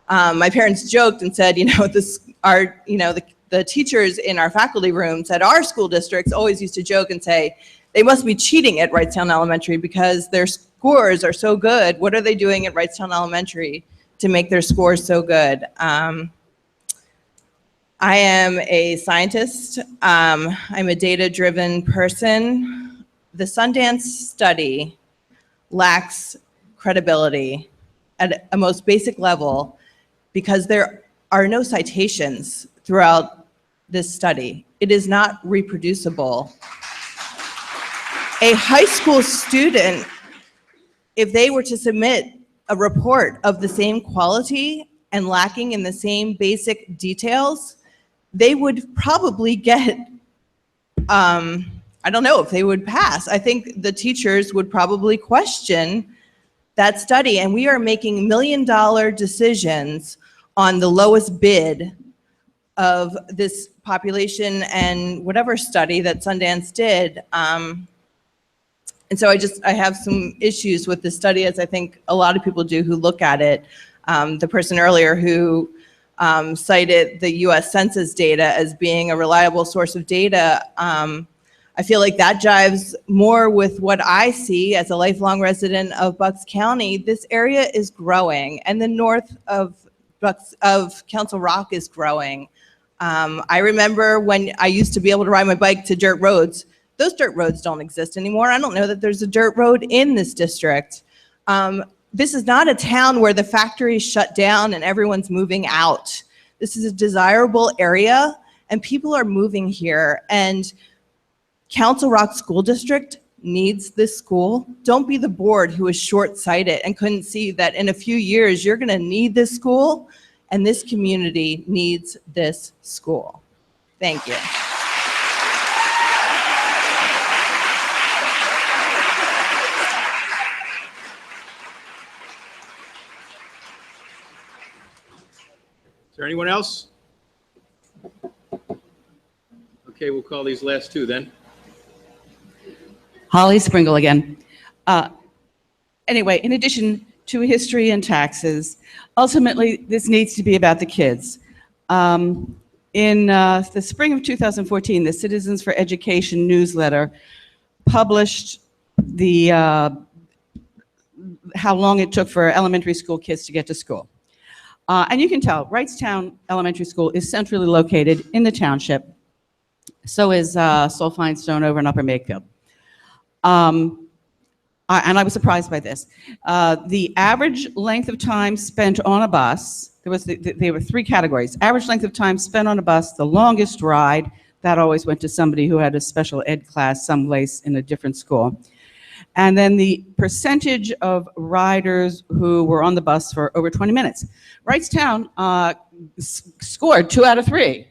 my parents joked and said, the teachers in our faculty rooms at our school districts always used to joke and say, they must be cheating at Wrightstown Elementary because their scores are so good. What are they doing at Wrightstown Elementary to make their scores so good? I am a scientist. I'm a data-driven person. The Sundance study lacks credibility at a most basic level because there are no citations throughout this study. It is not reproducible. A high school student, if they were to submit a report of the same quality and lacking in the same basic details, they would probably get, I don't know if they would pass. I think the teachers would probably question that study, and we are making $1 million decisions on the lowest bid of this population and whatever study that Sundance did. And so I have some issues with this study, as I think a lot of people do who look at it. The person earlier who cited the US Census data as being a reliable source of data. I feel like that jives more with what I see as a lifelong resident of Bucks County. This area is growing, and the north of Council Rock is growing. I remember when I used to be able to ride my bike to dirt roads. Those dirt roads don't exist anymore. I don't know that there's a dirt road in this district. This is not a town where the factories shut down and everyone's moving out. This is a desirable area and people are moving here, and Council Rock School District needs this school. Don't be the board who is short-sighted and couldn't see that in a few years you're gonna need this school and this community needs this school. Thank you. Is there anyone else? Okay, we'll call these last two then. Holly Springle again. Anyway, in addition to history and taxes, ultimately, this needs to be about the kids. In the spring of 2014, the Citizens for Education newsletter published the how long it took for elementary school kids to get to school. And you can tell, Wrightstown Elementary School is centrally located in the township. So is Solfine-Stone over in Upper Makefield. And I was surprised by this. The average length of time spent on a bus, there were three categories. Average length of time spent on a bus, the longest ride, that always went to somebody who had a special ed class someplace in a different school. And then the percentage of riders who were on the bus for over 20 minutes. Wrightstown scored 2 out of 3.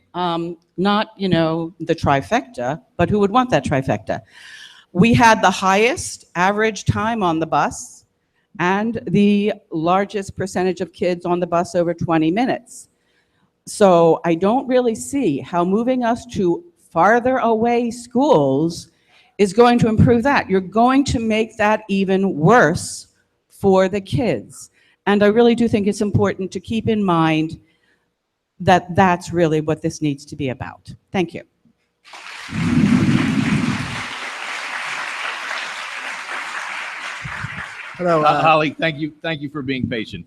Not, the trifecta, but who would want that trifecta? We had the highest average time on the bus and the largest percentage of kids on the bus over 20 minutes. So I don't really see how moving us to farther away schools is going to improve that. You're going to make that even worse for the kids. And I really do think it's important to keep in mind that that's really what this needs to be about. Thank you. Hello. Holly, thank you for being patient.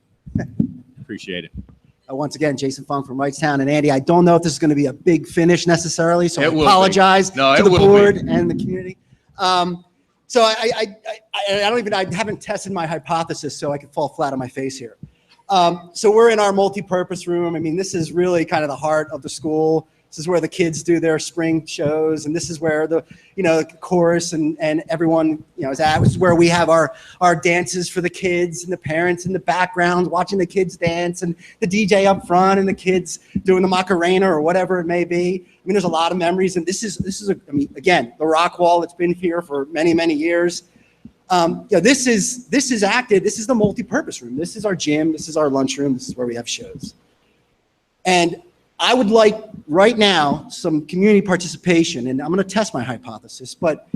Appreciate it. Once again, Jason Fung from Wrightstown. And Andy, I don't know if this is going to be a big finish necessarily, so I apologize to the board and the community. So I haven't tested my hypothesis, so I could fall flat on my face here. So we're in our multi-purpose room. I mean, this is really kind of the heart of the school. This is where the kids do their spring shows, and this is where the chorus and everyone is at. This is where we have our dances for the kids and the parents in the background watching the kids dance, and the DJ up front and the kids doing the Macarena or whatever it may be. I mean, there's a lot of memories, and this is again, the rock wall that's been here for many, many years. This is acted. This is the multi-purpose room. This is our gym. This is our lunchroom. This is where we have shows. And I would like right now some community participation, and I'm going to test my hypothesis. But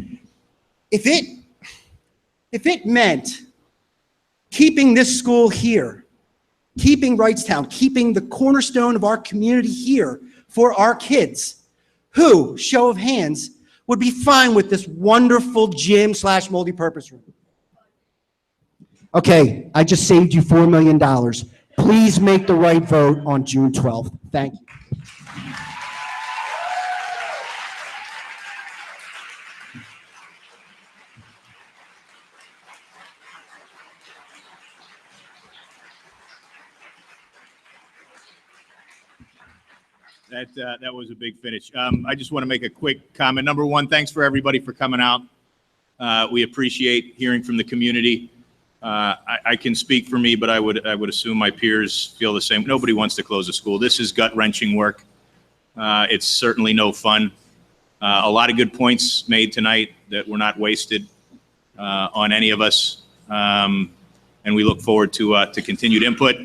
if it meant keeping this school here, keeping Wrightstown, keeping the cornerstone of our community here for our kids, who, show of hands, would be fine with this wonderful gym / multi-purpose room? Okay, I just saved you $4 million. Please make the right vote on June 12th. Thank you. That was a big finish. I just want to make a quick comment. Number one, thanks for everybody for coming out. We appreciate hearing from the community. I can speak for me, but I would assume my peers feel the same. Nobody wants to close a school. This is gut-wrenching work. It's certainly no fun. A lot of good points made tonight that were not wasted on any of us, and we look forward to continued input.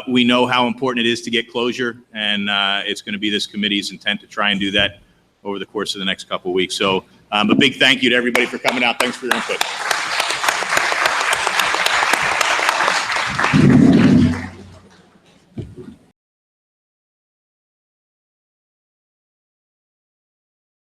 We know how important it is to get closure, and it's going to be this committee's intent to try and do that over the course of the next couple of weeks. So a big thank you to everybody for coming out. Thanks for your input.